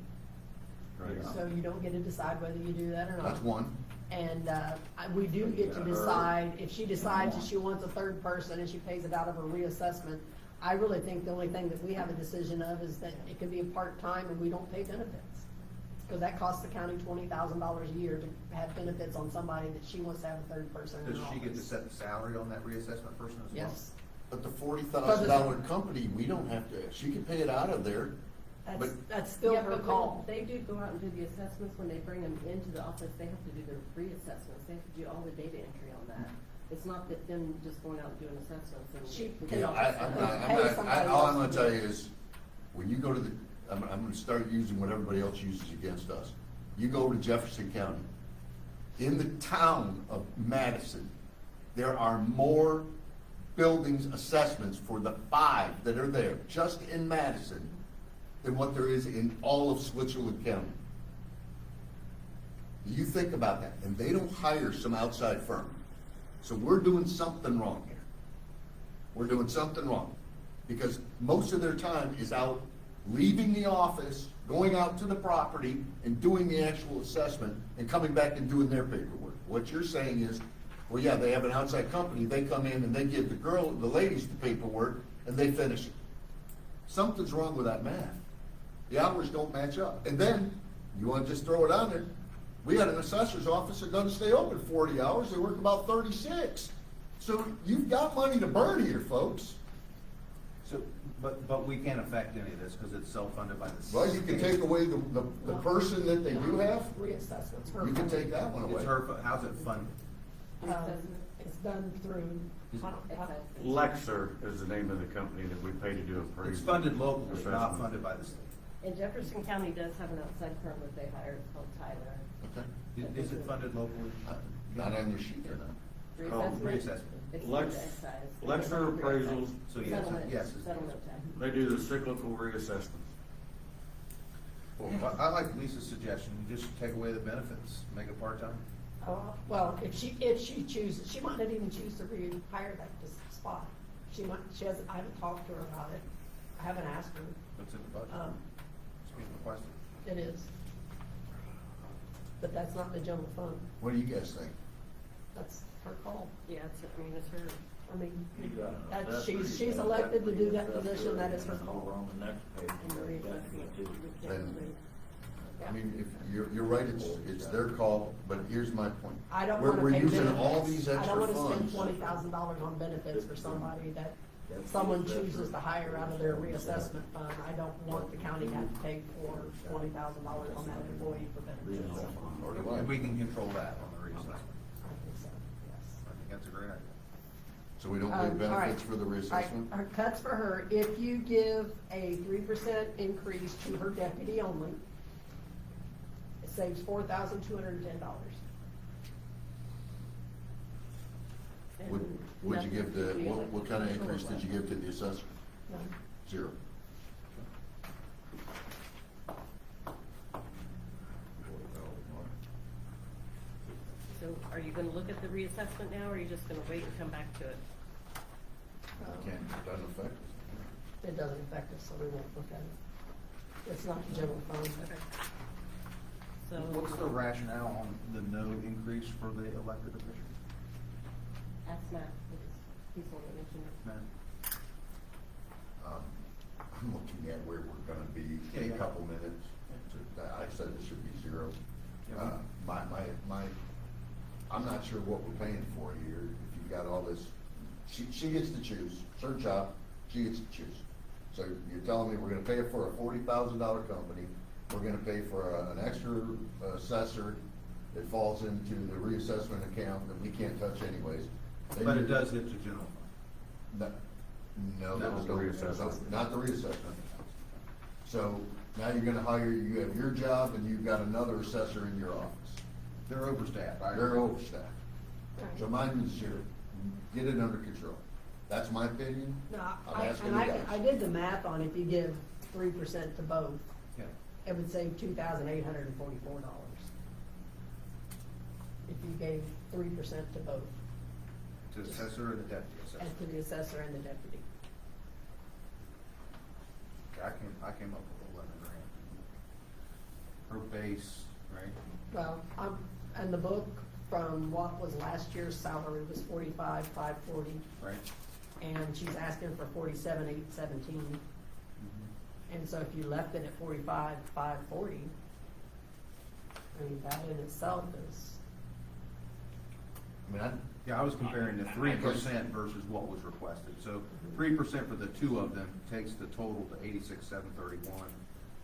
Right. So you don't get to decide whether you do that or not. That's one. And, we do get to decide, if she decides that she wants a third person and she pays it out of her reassessment, I really think the only thing that we have a decision of is that it can be a part-time and we don't pay benefits. Cause that costs the county $20,000 a year to have benefits on somebody that she wants to have a third person in Does she get to office. set the salary on that reassessment person as well? Yes, But the $40,000 company, we don't have to, she can pay it out of there. that's still Yeah, her but when call. they do go out and do the assessments, when they bring them into the office, they have to do their reassessments, they have to do all the data entry on that. It's not that them just going out and doing assessments and. She we can get all I, this I'm stuff. not, Pay I'm not, somebody all I'm else gonna to tell do you it. is, when you go to the, I'm gonna start using what everybody else uses against us. You go to Jefferson County. In the town of Madison, there are more buildings assessments for the 5 that are there, just in Madison, than what there is in all of Switzerland County. You think about that, and they don't hire some outside firm. So we're doing something wrong here. We're doing something wrong. Because most of their time is out leaving the office, going out to the property and doing the actual assessment and coming back and doing their paperwork. What you're saying is, well, yeah, they have an outside company, they come in and they give the ladies the paperwork and they finish it. Something's wrong with that math. The hours don't match up. And then, you wanna just throw it on there, we got an assessor's office that doesn't stay open 40 hours, they work about 36. So you've got money to burn here, folks. So, but we can't affect any of this because it's self-funded by the state. Well, you can take away the person that they do have, Reassessments. her you can call. take that one away. It's her, how's it funded? It's done through, Lexer is the name of the company that we pay to do appraisal. It's funded locally, not Assessment. funded by the state. And Jefferson County does have an outside firm that they hire, it's called Tyler. Okay. Is it funded locally? Not on your sheet there, no. Reassessment? Reassessment. It's Lex- through excise. Lexer appraisals, So yes, Settlement, yes. it's- settlement tax. they do the cyclical reassessments. I like Lisa's suggestion, you just take away the benefits, make it part-time. well, if she chooses, she might not even choose to rehire that spot. She hasn't, I haven't talked to her about it. I haven't asked her. That's in the budget. It's being requested. It is. But that's not in the general fund. What do you guys think? That's her call. Yeah, it's, I mean, it's her. I mean, You got an that's, assessor, you she's got a elected to do deputy that position, that is her assessor, and call. over on the next page, And you Maria got deputy too. Then, I mean, if, you're right, it's their call, but here's my point. I don't We're- wanna we're pay using benefits. all these I extra don't wanna spend funds. $20,000 on benefits for somebody that someone chooses to hire out of their reassessment fund. I don't want the county to have to pay for $20,000 on that employee for benefits. Or do I? And we can control that on the reassessment. I think so, yes. I think that's a great idea. So we don't All pay right. benefits for the All right, reassessment? our cuts for her, if you give a 3% increase to her deputy only, it saves $4,210. Would you give the, what kind of increase did you give to the assessor? None. 0. So are you gonna look at the reassessment now, or are you just gonna wait and come back to it? Can't, doesn't affect us. It doesn't affect us, so we won't look at it. It's not the general fund. Okay. So. What's the rationale on the no increase for the elected official? Ask Matt, because he's the one that mentioned it. Matt? I'm looking at where we're gonna be Yeah, in a yeah. couple minutes. I said it should be 0. Yeah. I'm not sure what we're paying for here, if you've got all this, she gets to choose, it's her job, she gets to choose. So you're telling me we're gonna pay her for a $40,000 company, we're gonna pay for an extra assessor that falls into the reassessment account that we can't touch anyways. Then But it you're- does hit the general fund. No, Not those the don't, reassessment. not the reassessment. So now you're gonna hire, you have your job and you've got another assessor in your office. They're overstaffed. I They're agree. overstaffed. So mine is 0. Get it under control. That's my opinion. No, I'm asking and you I guys. did the math on if you give 3% to both, Yeah. it would save $2,844. If you gave 3% to both, To the assessor and the deputy assessor. and to the assessor and the deputy. I came up with 11 grand. Her base, right? Well, and the book from what was last year's salary was 45,540, Right? and she's asking for 47,817. And so if you left it at 45,540, I mean, that in itself is, I mean, Yeah, I was comparing the 3% versus what was requested. So 3% for the two of them takes the total to 86,731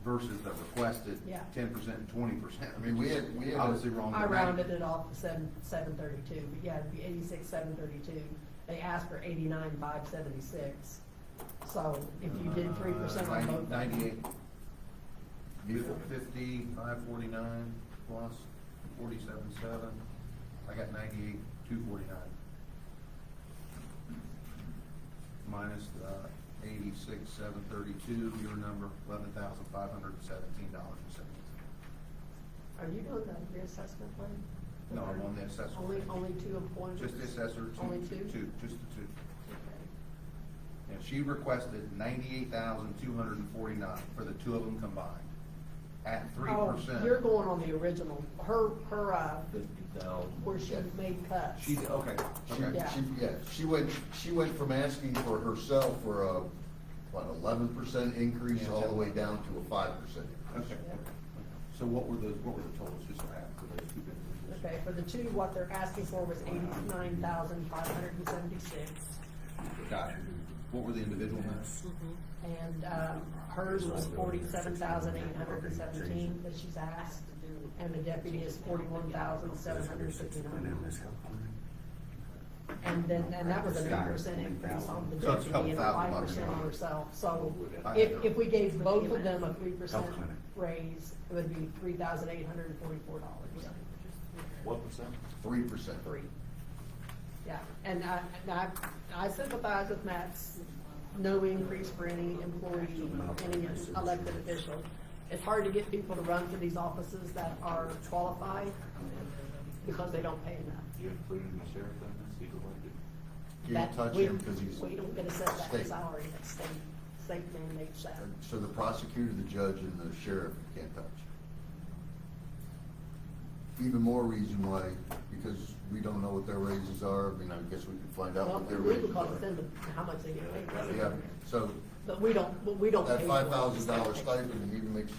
versus the requested Yeah. 10% and 20%. I mean, we had Obviously wrong. I with rounded it off to 732, but yeah, it'd be 86,732. They asked for 89,576. So if you did 3% on both. 98. 5549 plus 47.7. I got 98,249. Minus the 86,732, your number, $11,517.70. Are you doing the reassessment plan? No, I'm on the assessor. Only two appointments? Just the assessor, Only two? just the two. Okay. And she requested 98,249 for the two of them combined, at 3%. Oh, you're going on the original, her, 50,000. where she made cuts. She, okay, okay. she went from asking for herself for a, what, 11% increase all the way down to a 5% increase. Okay. So what were the totals, just so I have for those two bids? Okay, for the two, what they're asking for was 89,576. Got it. What were the individual amounts? And, hers was 47,817 that she's asked, and the deputy is 41,759. And that was an 8% increase on the So it's a couple deputy and a thousand 5% on bucks. herself. So I- if we gave both of them a 3% raise, it would be $3,844. What percent? 3%. Three. Yeah, and I sympathize with Matt's no increase for any employee, any elected official. It's hard to get people to run for these offices that are qualified because they don't pay enough. You including the sheriff in this, he's elected. Can't That- touch we- him because he's. We don't get to set that state. salary, that state mandates that. So the prosecutor, the judge, and the sheriff you can't touch. Even more reason why, because we don't know what their raises are. I mean, I guess we could find out Well, what their we raises because it's are. in how much they get paid. Yeah, so But we don't that pay. for it. $5,000 stipend even makes,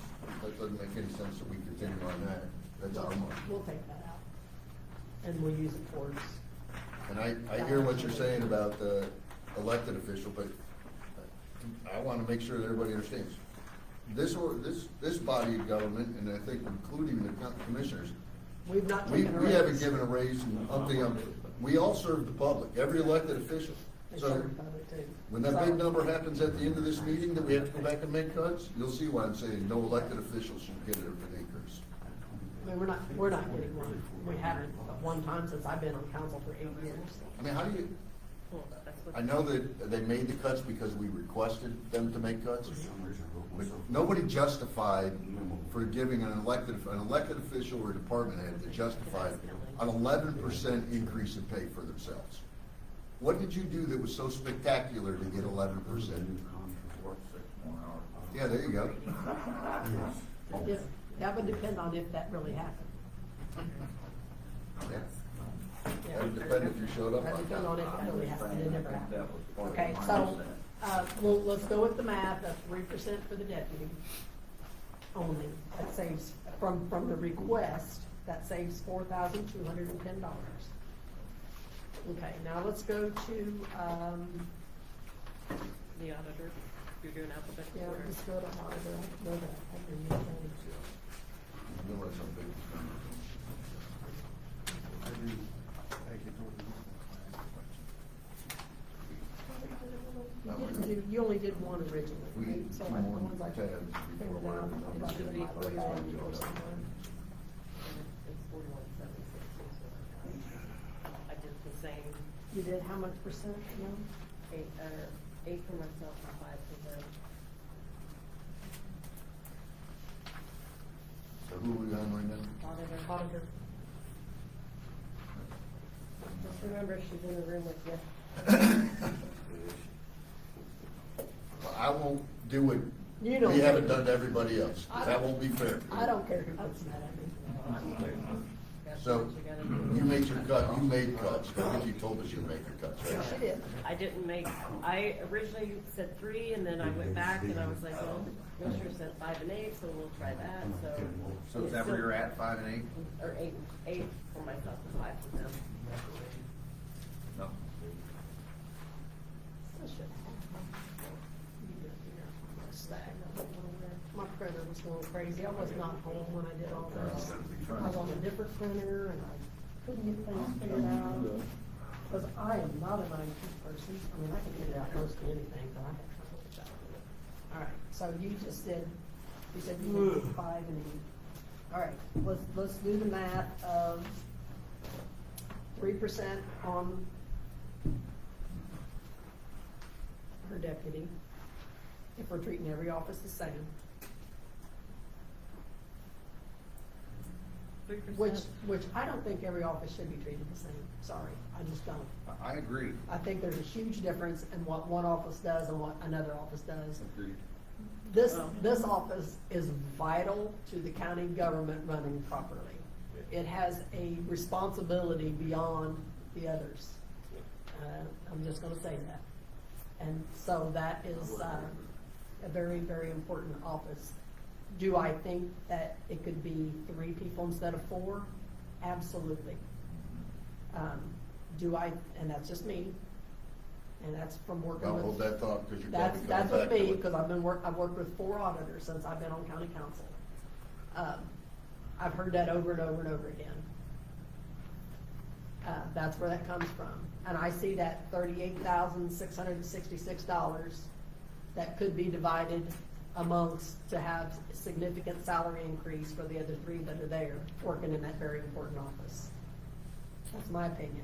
that doesn't make any sense that we continue on that. That's our money. We'll take that out. And we'll use it towards, And I hear what you're saying about the elected official, but I want to make sure that everybody understands. This body of government, and I think including the commissioners, we've not we taken a raise. haven't given a raise in we all serve the public, every elected official. They So serve the public too. when that big number happens at the end of this meeting that we have to go back and make cuts, you'll see why I'm saying no elected official should get an increase. I mean, we're not getting one. We haven't, but one time since I've been on council for 8 years. I mean, how do you, Well, that's what- I know that they made the cuts because we requested them to make cuts, but nobody justified for giving an elected official or department head to justify an 11% increase in pay for themselves. What did you do that was so spectacular to get 11%? Yeah, there you go. That would depend on if that really happened. Yeah. That would depend if you showed up That on would depend on if time. that really happened. It never That happened. was part of Okay, my so, mindset. well, let's go with the math of 3% for the deputy only. That saves, from the request, that saves $4,210. Okay, now let's go to, The auditor, you're doing alphabetical yeah, order. let's go to auditor. No, that, I can use that. You know what's so big? You only did one originally, We, right? So two like the more ones I tabs before printed out, we're- about Should be my way back or somewhere. It's 41,766. I did the same, You did how much percent, you know? eight for myself and 5 for them. Auditor. Just remember, she's in the room with you. I won't do what You don't we haven't care. done to everybody else, 'cause that won't be fair. I don't care who puts that at me. That's So, what you gotta do. you made your cut, you made cuts, I think you told us you made your cuts, She right? did. I didn't make, I originally said 3, and then I went back and I was like, well, Commissioner said 5 and 8, so we'll try that, so. So is that where you're at, 5 and 8? Or 8 for myself and 5 for them. No. My printer was going crazy. I was not home when I did all this. I was on a different printer and I couldn't get things figured out. Because I am not an IT person. I mean, I can figure out most anything, but I have trouble with that. All right, so you just did, you said you did 5 and 8. All right, let's do the math of 3% on her deputy, if we're treating every office the same. 3%. Which I don't think every office should be treated the same, sorry, I just don't. I agree. I think there's a huge difference in what one office does and what another office does. Agreed. This office is vital to the county government running properly. It has a responsibility beyond the others. I'm just gonna say that. And so that is, a very, very important office. Do I think that it could be 3 people instead of 4? Absolutely. And that's just me, and that's from working Well, with. hold that thought, because you're That's probably coming with back me, to it. because I've worked with 4 auditors since I've been on county council. I've heard that over and over and over again. That's where that comes from. And I see that $38,666 that could be divided amongst to have significant salary increase for the other 3 that are there, working in that very important office. That's my opinion.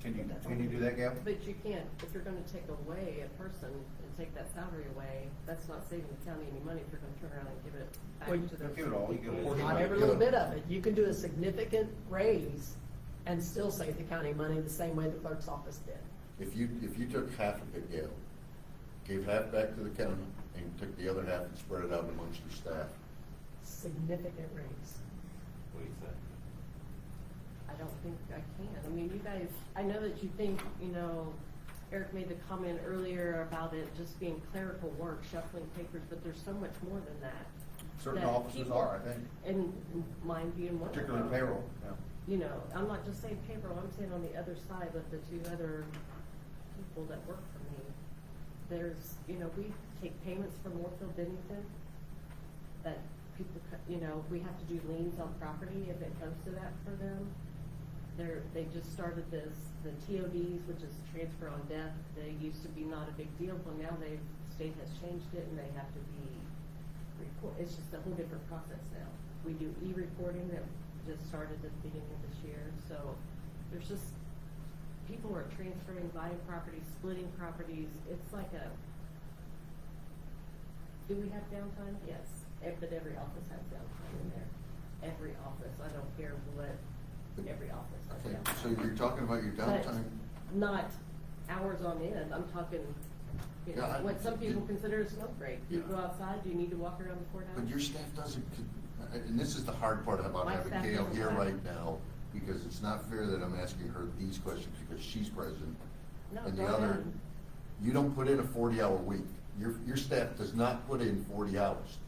Can you do that, Gail? But you can't, if you're gonna take away a person and take that salary away, that's not saving the county any money if you're gonna turn around and give it Well, back to their. Don't give it all, you give a portion. Not every little bit of it. You can do a significant raise and still save the county money the same way the clerk's office did. If you took half of it, Gail, gave half back to the county, and took the other half and spread it out amongst your staff, Significant raise. What do you say? I don't think I can. I mean, you guys, I know that you think, Eric made the comment earlier about it just being clerical work, shuffling papers, but there's so much more than that. Certain that offices people- are, I think, And mine being one of them. particularly payroll, yeah. I'm not just saying payroll, I'm saying on the other side with the 2 other people that work for me. There's, we take payments from Northfield Bennington that people, we have to do liens on property if it comes to that for them. They just started the TODs, which is transfer on death. They used to be not a big deal, but now the state has changed it and they have to be it's just a whole different process now. We do e-reporting that just started at the beginning of this year, so there's just, people are transferring, buying properties, splitting properties. It's like do we have downtime? Yes, but every office has downtime in there. Every office, I don't care what, every office has okay, downtime. so you're talking about your But downtime? not hours on end, I'm talking, Yeah, what some people consider a smoke break. You Yeah. go outside, do you need to walk around the courthouse? But your staff doesn't, and this is the hard part about My having staff Gail doesn't here have- right now, because it's not fair that I'm asking her these questions because she's president. No, And go the other, ahead. you don't put in a 40-hour week. Your staff does not put in 40 hours.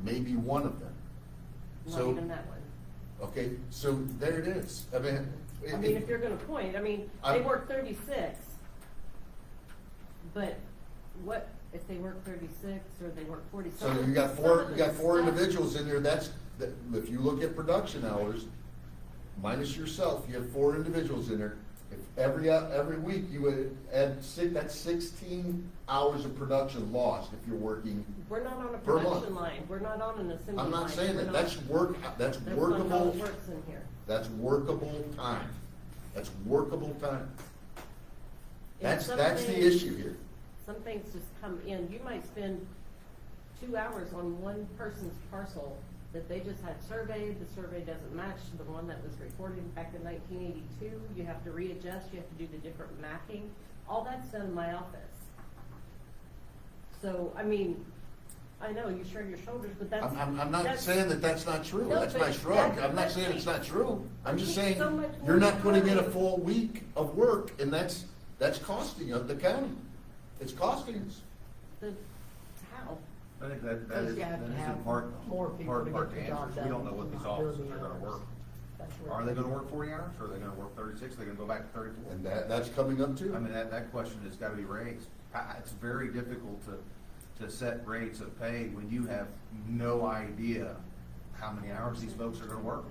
Maybe one of them. Not So, even that one. okay, so there it is. I mean, If you're gonna point, they I'm- work 36, but what if they work 36 or they work 40? so Some of you got the four stuff- individuals in there, if you look at production hours, minus yourself, you have 4 individuals in there. If every week you would add that's 16 hours of production lost if you're working. We're not on a per month. production line, we're not on an assembly line. I'm not saying We're that, not- that's That's not how workable, it works in here. that's workable time. That's workable time. And That's some the things- issue here. Some things just come in, you might spend 2 hours on one person's parcel that they just had surveyed, the survey doesn't match the one that was recorded back in 1982, you have to readjust, you have to do the different mapping, all that's done in my office. So, I mean, I know you shrug your shoulders, but that's. I'm not that's- saying that that's not true, No, that's but my shrug, that- I'm not that's saying it's like- not true. I'm just It's saying, so much you're not more putting in a time. full week of work, and that's costing the county. It's costing us. How? I think that Because is, you have that to is have in part, more people part to of get the the job answer. done. We don't know what these not officers doing are the gonna hours. work. That's where- Are they gonna work 40 hours, or are they gonna work 36, they're gonna go back to 34? And that's coming up too. I mean, that question has gotta be raised. It's very difficult to set rates of pay when you have no idea how many hours these folks are gonna work.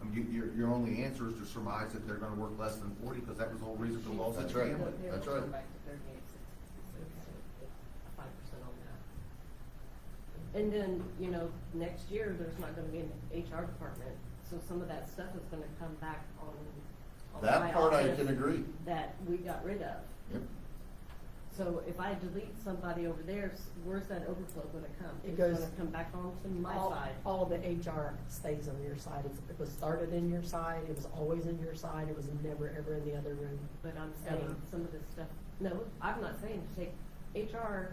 I mean, your only answer is to surmise that they're gonna work less than 40, because that was the whole reason for the laws to That's right. begin with. They That's will go right. back to 38.66, 5% on that. And then, you know, next year, there's not gonna be an HR department, so some of that stuff is gonna come back on my That part I office can agree. that we got rid of. Yep. So if I delete somebody over there, where's that overflow gonna come? It It's goes- gonna come back onto my All- side. All of the HR stays on your side. It was started in your side, it was always in your side, it was never, ever in the other room. But I'm saying Ever. some of this stuff, no, I'm not saying to take, HR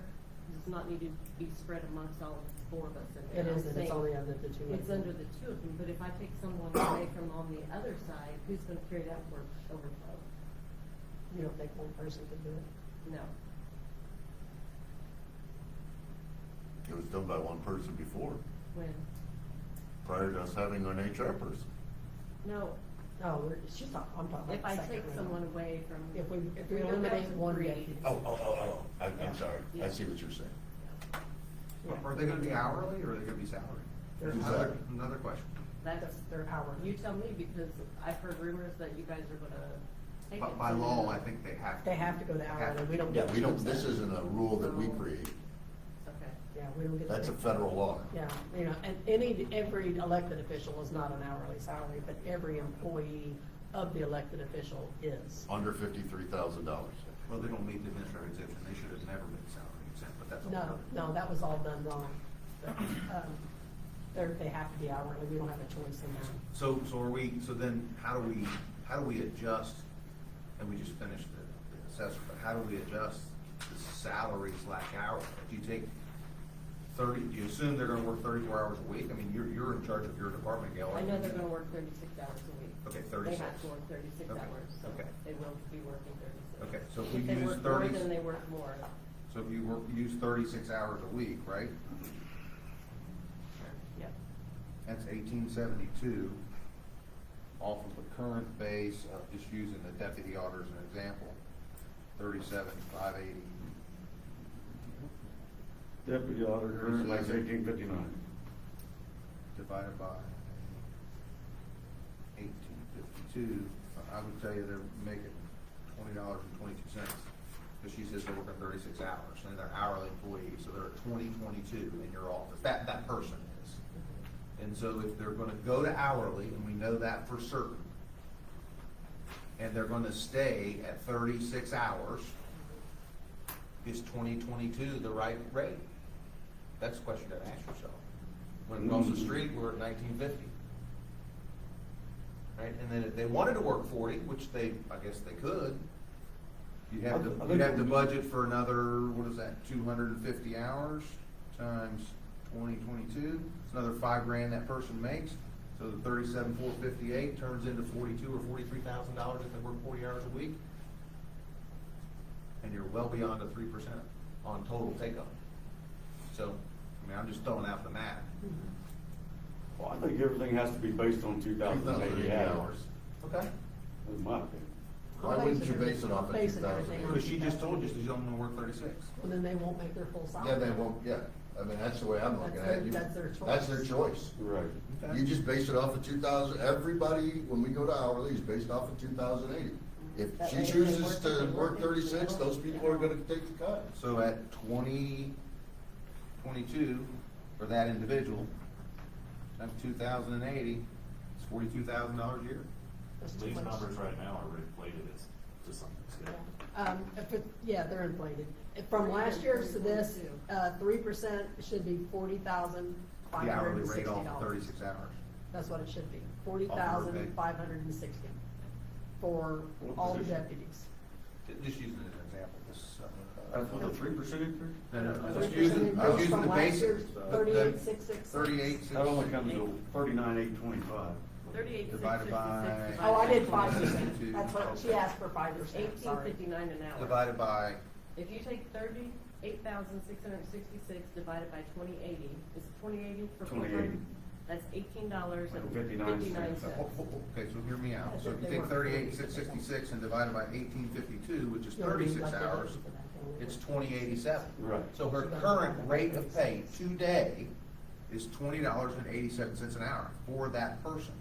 does not need to be spread amongst all four of us in It there. I'm isn't, it's saying only under the two. of It's them. under the two of them, but if I take someone away from on the other side, who's gonna carry that work overflow? You don't think one person could do it? No. It was done by one person before, When? prior to us having an HR person. No, No, I'm talking if about I the take second someone round. away from. If we three to eliminate one three, deputy. Oh, I'm Yeah. sorry, I Yeah. see what you're saying. Yeah. Are they gonna be hourly, or are they gonna be salary? They're Another question. That's, They're hourly. you tell me, because I've heard rumors that you guys are gonna take it. By law, I think they have to. They have to go to hourly, we don't. Yeah, get we don't, choose this that. isn't a rule that we create, Okay. Yeah, we don't get. to that's a pick. federal law. Yeah, you know, and every elected official is not an hourly salary, but every employee of the elected official is. Under $53,000. Well, they don't meet the administrative exemption, they should have never been salary exempt, but that's. a whole No, other- that was all done wrong. But, they have to be hourly, we don't have a choice in that. So then how do we adjust, and we just finished the assessment, but how do we adjust the salary / hourly? If you take 30, do you assume they're gonna work 34 hours a week? I mean, you're in charge of your department, Gail. I aren't know you? they're gonna work 36 hours a week. Okay, They 36. have to work 36 Okay, hours, so okay. they will be working 36. Okay, so if we they use work more, 30 then they work more. So if you use 36 hours a week, right? Yep. That's 1872 off of the current base of, just using the deputy auditor as an example, 37,580. Deputy auditor, that's 1859. Divided by 1852, I would tell you they're making $20.22. Because she says they're working 36 hours, and they're hourly employees, so they're at 20.22 in your office, that person is. And so if they're gonna go to hourly, and we know that for certain, and they're gonna stay at 36 hours, is 2022 the right rate? That's the question to ask yourself. When across the street, we're at 1950. Right, and then if they wanted to work 40, which I guess they could, you'd have to budget for another, what is that, 250 hours times 2022, it's another $5,000 that person makes, so the 37,458 turns into $42,000 or $43,000 if they work 40 hours a week. And you're well beyond the 3% on total take-home. So, I mean, I'm just throwing out the math. Well, I think everything has to be based on 2,080 hours, Okay. in my opinion. Why wouldn't you base it off of Basing 2,000? everything on Because she just told you she's only gonna work 36. Well, then they won't make their full salary. Yeah, they won't, yeah, I mean, that's the way I'm looking at it. You- That's their choice. That's their choice. Right. Okay. You just base it off of 2,000, everybody, when we go to hourly, is based off of 2,080. If That she way if they chooses work, to they work work, 36, they those don't. people are gonna take the cut. So at 2022, for that individual, times 2,080, it's $42,000 a year. That's too These much. numbers right now are inflated to some extent. Yeah, they're inflated. From last year to this, 3% should be 40,000, five The hundred hourly and rate sixty off dollars. 36 hours. That's what it should be, 40,560 for all the deputies. Just using it as an example, this, That's with a 3% increase? no, just using, I was using the basic. 38,666. 38. That only comes to 39,825. 38, Divided by- Oh, I did by 5%, that's what, she asked for 5%, sorry. 18.59 an hour. Divided by, If you take 38,666 divided by 2080, is it 2080 for full 2080. time? That's $18 and 59 59 cents. cents. okay, so hear me out. As So if if you they take weren't 38,666 and divide it by 1852, which is You'll be 36 like that hours, for that. it's 2087. Right. So her current rate of pay today is $20.87 an hour for that person.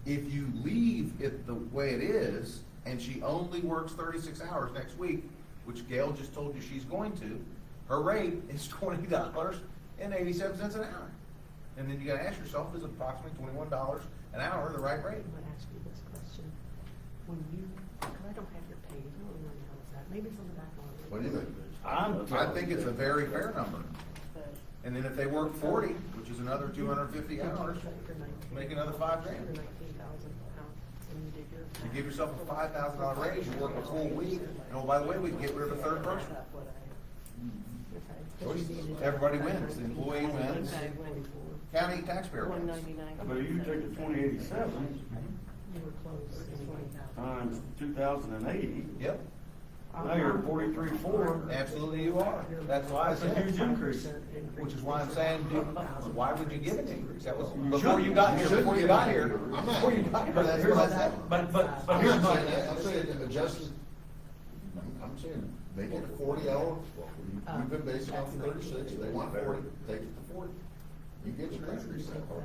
If you leave it the way it is, and she only works 36 hours next week, which Gail just told you she's going to, her rate is $20.87 an hour. And then you gotta ask yourself, is approximately $21 an hour the right rate? I'm gonna ask you this question. When you, because I don't have your page, I don't know how it's at, maybe it's on the back line. What do you think? I think it's a very fair number. But And then if they work 40, which is another 250 hours, make another $5 grand. For 19,000 pounds, and you did your. You give yourself a $5,000 raise, you work a full week, and oh, by the way, we can get rid of the third person. Everybody wins. The employee wins. County taxpayer wins. 199. But if you take the 2087 You were close. times 2,080, Yep, now you're at 43.4. absolutely you are. That's why I That's a said. huge increase. Which is why I'm saying, why would you give an increase? That was, before you got here, before you got here, that's what I said. But I'm here's not my, saying that, I'm saying adjust, I'm saying, make it 40 hour, we've been basing off 36, they want 40, take it to 40. You get your increase that far.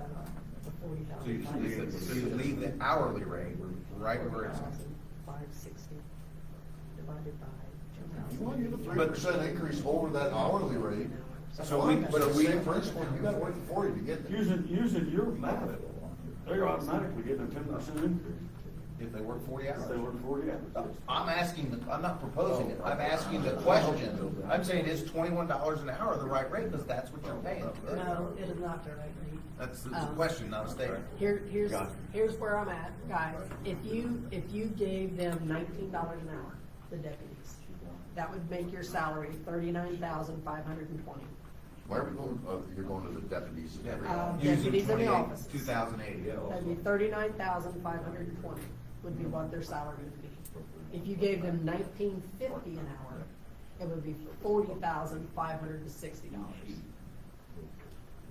So you leave the hourly rate right where it's at. 560 divided by You want to get a 2,000. 3% increase over that hourly rate, So we- but so it's we- the same principle, you gotta work 40 to get there. using your math, they're automatically getting a 10% increase. If they work 40 If they hours. work 40 hours. I'm asking, I'm not proposing it, I'm asking the question. I'm saying, is $21 an hour the right rate, because that's what you're paying. No, it is not the right rate. That's a question, not a statement. Here's Got it. here's where I'm at, guys. If you gave them $19 an hour, the deputies, that would make your salary 39,520. Why are we going, you're going to the deputies and everything? Deputies in the offices. 2,080. That'd be 39,520 would be what their salary would be. If you gave them $19.50 an hour, it would be $40,560.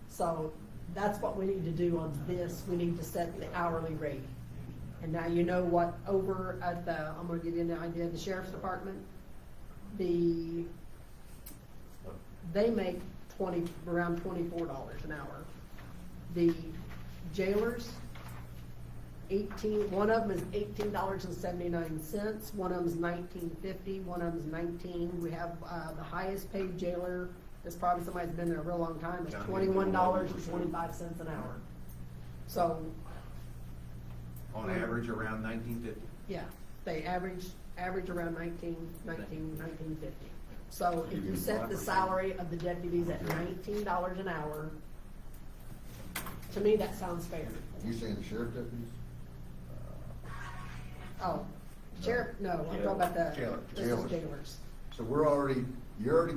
So that's what we need to do on this. We need to set the hourly rate. And now you know what over at the, I'm gonna give you an idea, the sheriff's department, they make around $24 an hour. The jailers, one of them is $18.79, one of them is $19.50, one of them is $19. We have, the highest paid jailer, is probably somebody that's been there a real long time, is $21.25 an hour. So, On average, around 1950. yeah, they average around $19.50. So if you set the salary of the deputies at $19 an hour, to me, that sounds fair. You saying the sheriff deputies? Oh, sheriff, no, I'm talking about the, Jailer. this is jailers. So you're already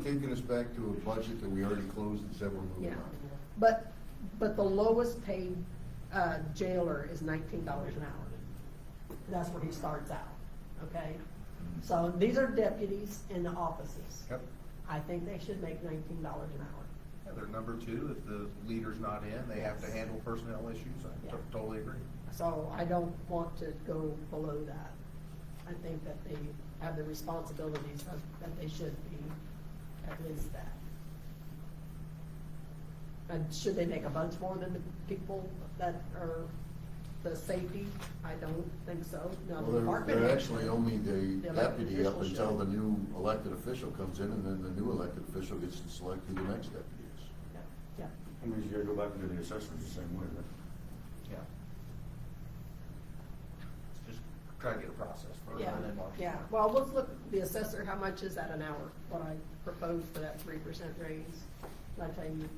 taking us back to a budget that we already closed and said we're moving Yeah, on. but the lowest paid, jailer is $19 an hour. That's where he starts out, okay? So these are deputies in the offices. Yep. I think they should make $19 an hour. Yeah, they're number two. If the leader's not in, they have to handle personnel issues. I Yeah. totally agree. So I don't want to go below that. I think that they have the responsibilities that they should be at least that. And should they make a bunch more than the people that are the safety? I don't think so. Now, the Well, department they're head actually should. only the The elected deputy up official until should. the new elected official comes in, and then the new elected official gets to select who the next deputy is. Yeah, yeah. That means you gotta go back and do the assessments the same way, then. Yeah. Just try to get a process for it. Yeah, and then mark it. yeah. Well, let's look, the assessor, how much is that an hour? What I proposed for that 3% raise. Did I tell you?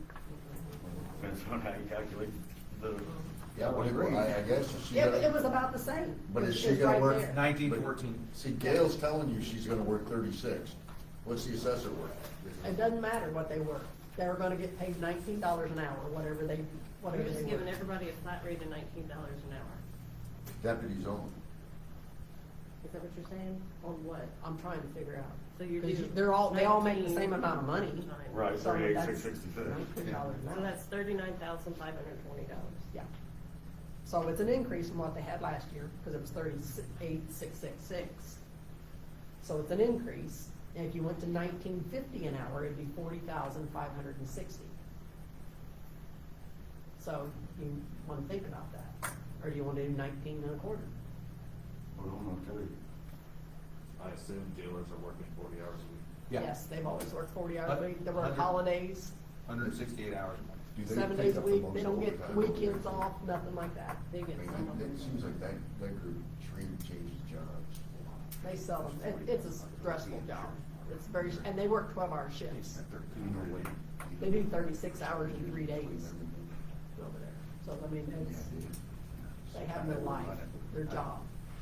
Depends on how you calculate the. Yeah, well, I guess she's Yeah, but it gonna, was about the same. but is It's she gonna right work? there. 1914. See, Gail's telling you she's gonna work 36. What's the assessor work? It doesn't matter what they work. They're gonna get paid $19 an hour, whatever they We're work. just giving everybody a flat rate of $19 an hour. Deputies only. Is that what you're saying? On what? I'm trying to figure out. So you're 'Cause doing they all make the 19 same amount of money. times. Right, So 38,666. $19 an So hour. that's $39,520. Yeah. So it's an increase from what they had last year, because it was 38,666. So it's an increase, and if you went to $19.50 an hour, it'd be 40,560. So you wanna think about that, or do you wanna do 19 and a quarter? Well, I'm gonna tell you. I assume dealers are working 40 hours a week. Yeah. Yes, they've always worked 40 hours a week, they work 100. holidays, 168 hours a month. Do they 7 take days a up the week, most they don't get overtime? weekends off, nothing like that. They I get mean, some of it them. seems like that group changes jobs. They sell them, it's a stressful job, it's very, and they work 12-hour shifts. They do 36 hours in 3 days over there. So, I mean, it's, they have no life, their job.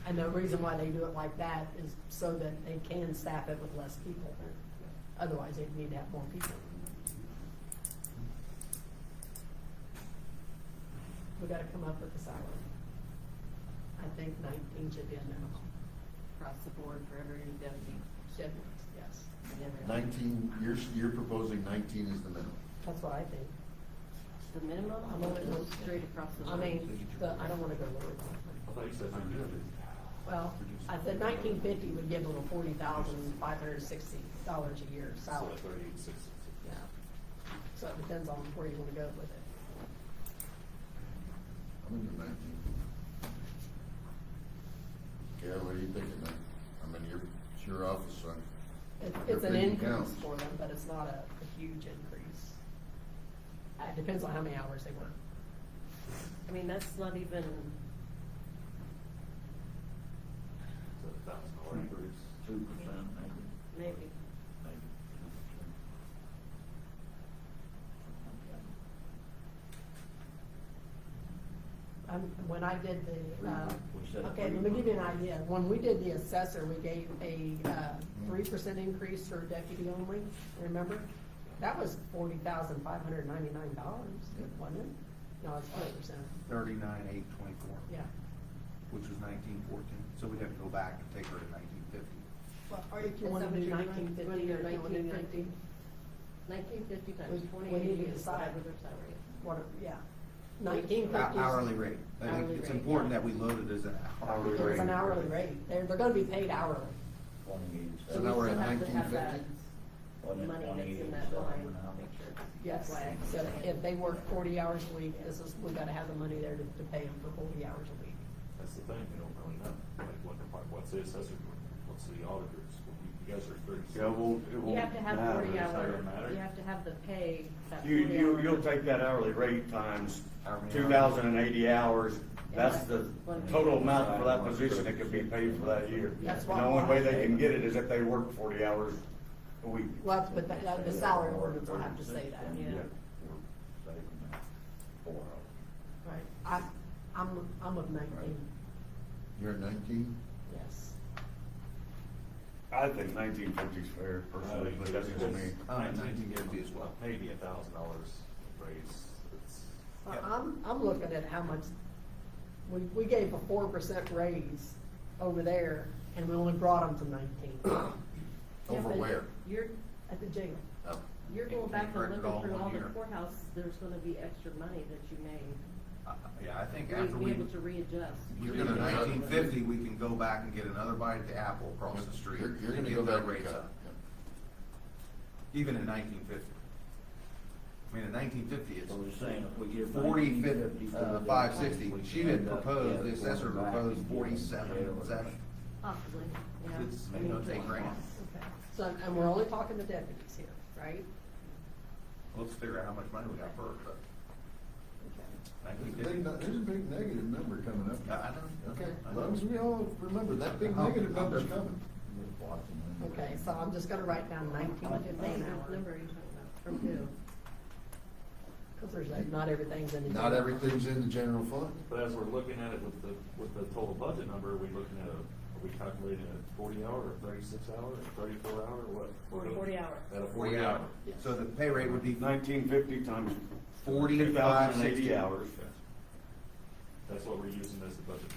And the reason why they do it like that is so that they can staff it with less people. Otherwise, they'd need to have more people. We gotta come up with a salary. I think 19 should be a minimum. Across the board for every deputy. Should, yes. and every- 19, you're proposing 19 is the minimum. That's what I think. The minimum, I'm I'm gonna gonna- go straight across the I board. mean, I don't wanna go lower than that. I thought you said 950. Well, I said 1950 would give them a $40,560 a year So salary. 38,666. Yeah. So it depends on where you wanna go with it. I'm gonna do 19. Gail, what are you thinking, man? I mean, it's your office, son. It's an opinion increase counts. for them, but it's not a huge increase. It depends on how many hours they work. I mean, that's not even, So $1,000 increase. 2% maybe. maybe. When I did the, We said okay, let me give you an idea. When we did the assessor, we gave a 3% increase for deputy only, remember? That was $40,599, wasn't it? No, it's 5%. 39,824. Yeah. Which was 1914. So we'd have to go back and take her to 1950. Well, or if you Is want that to what do you're doing? 1950 Wanna do or you want to do 1950? 1950 times We 28 need to is decide. whatever their salary is. What, yeah. 1950. Hourly rate. I think Hourly it's rate, important yeah. that we load it as an hourly Hourly rate. It's an hourly rate. They're gonna be paid hourly. 2087. So now we're at We still have to have 1950? that Wasn't it money that's in that 2087 line, now? make sure. Yes, That's why I so said if they work 40 hours a week, we gotta have the money there to pay them for 40 hours a week. That's the thing, we don't really know. Like, what's the assessor doing? What's the auditors? You guys are 36. Yeah, well, it won't You have to have matter. 40 It's not hours, gonna matter. you have to have the pay, that 40 You'll hours. take that hourly rate times However many 2,080 hours, that's the One. total amount for that position that could be paid for that year. That's And what- the only way they can get it is if they work 40 hours a week. Well, but the salary ordinance will have to say that. Yeah. We're saving that 4 hours. Right. I'm with 19, You're at 19? yes. I think 1950 is fair personally, but that's just me. 1950 as well. Maybe $1,000 raise. It's, I'm looking at how much, we gave a 4% raise over there, and we only brought them to 19 Over Yeah, but where? You're, at the jail. Oh. you're going back and Correct it looking all through in all the here. courthouse, there's gonna be extra money that you may Yeah, I think after be we, able to readjust. you get a 1950, we can go back and get another bite at the apple across the street. You're and gonna get go their back rates and cut. up. Even in 1950. I mean, in 1950, it's So we're saying if we give 40, 1950 for the 560. we She can had end up, proposed, the yeah, assessor going back proposed and 47, getting 7. Possibly, yeah. It's, you know, 10 grand. Okay. So, and we're only talking the deputies here, right? Let's figure out how much money we got first, but Okay. There's a big negative number coming up. I know. Okay, as long as we all remember, that big negative number's coming. Just watching them. Okay, so I'm just gonna write down 1950 What an number hour. are you talking about? From who? Cause there's, not everything's in the. Not everything's in the general fund. But as we're looking at it with the total budget number, are we looking at are we calculating a 40-hour, or 36-hour, or 34-hour, or what? 40 hour. At a 40-hour. So the pay rate would be 1950 times 45, 2,080 hours. That's what we're using as the budget.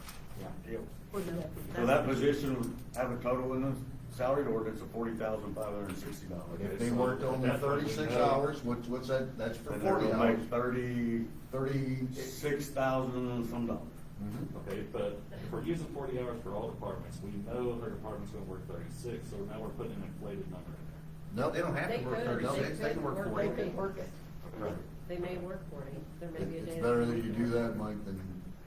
Yep. Or the- So that position would have a total in the salaried ordinance of $40,560. If they worked only 36 hours, what's that, that's for And 40 that would hours. make 30, 30. 6,000 some dollars. Mhm. Okay, but if we're using 40 hours for all departments, we know their department's gonna work 36, so now we're putting an inflated number in there. No, They don't have They to work could, 36, they can work they could 40. They could work it. Right. They may work 40, there may be a day. It's better that you do that, Mike, than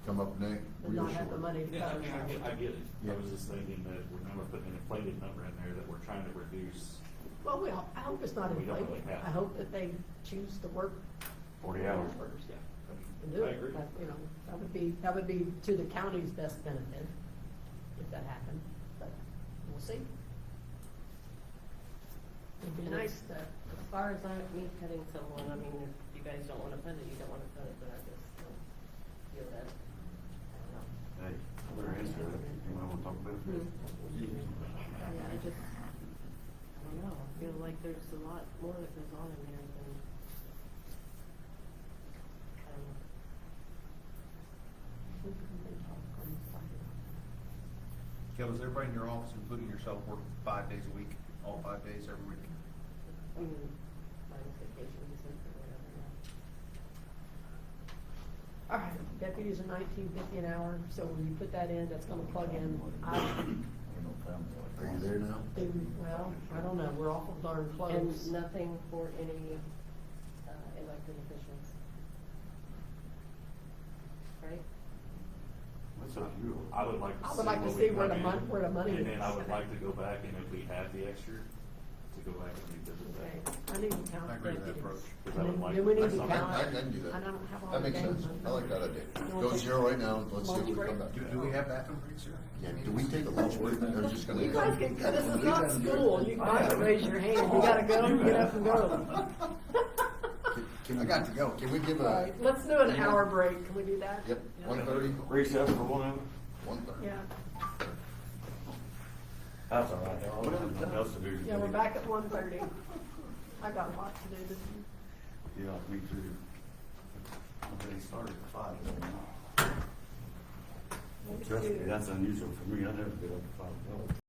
come up next. And not have the money to Yeah, cover it. I get it. Yeah. I was just thinking that now we're putting an inflated number in there that we're trying to reduce. Well, I hope it's not We don't inflated. really have. I hope that they choose to work 40 hours. Yeah. and do I it. agree. That, you know, that would be to the county's best benefit if that happened, but we'll see. It'd be nice to, As far as me cutting someone, I mean, if you guys don't wanna cut it, you don't wanna cut it, but I just don't feel that. I don't know. Hey, we're into it. You might want to talk about it. Yeah, I just, I don't know, I feel like there's a lot more that goes on in there than, I don't know. Kel, does everybody in your office, including yourself, work 5 days a week, all 5 days every week? I mean, minus vacations and whatever, yeah. all right, deputies are $19.50 an hour, so when you put that in, that's gonna plug in. Are you there now? Well, I don't know, we're awful darn close. And nothing for any, elected officials. Right? What's up, you? I would like to see. I would like to what see we where come the in, where the money And then is. I would like to go back and if we have the extra, to go back and revisit Okay, that. I need to count I agree with that deputies. approach. Because I would like Do we need that's to something- count? I can do that. And I don't have all That the makes names. sense. I like that idea. You Go want to zero right now, let's see if we come back. Do we have bathroom breaks here? Yeah, do we take a lunch break, or just gonna? You guys can, this is not school, you guys can raise your hand, you gotta go, get up and go. Can I got to go. Can we give All a? right, let's do an hour break, can we do that? Yep, 1:30, Recess for 1 hour? 1:30. Yeah, That's all right. I'll have nothing else to do. yeah, we're back at 1:30. I got a lot to do today. Yeah, me too. They started at 5. Trust me, that's unusual for me. I never get up at 5.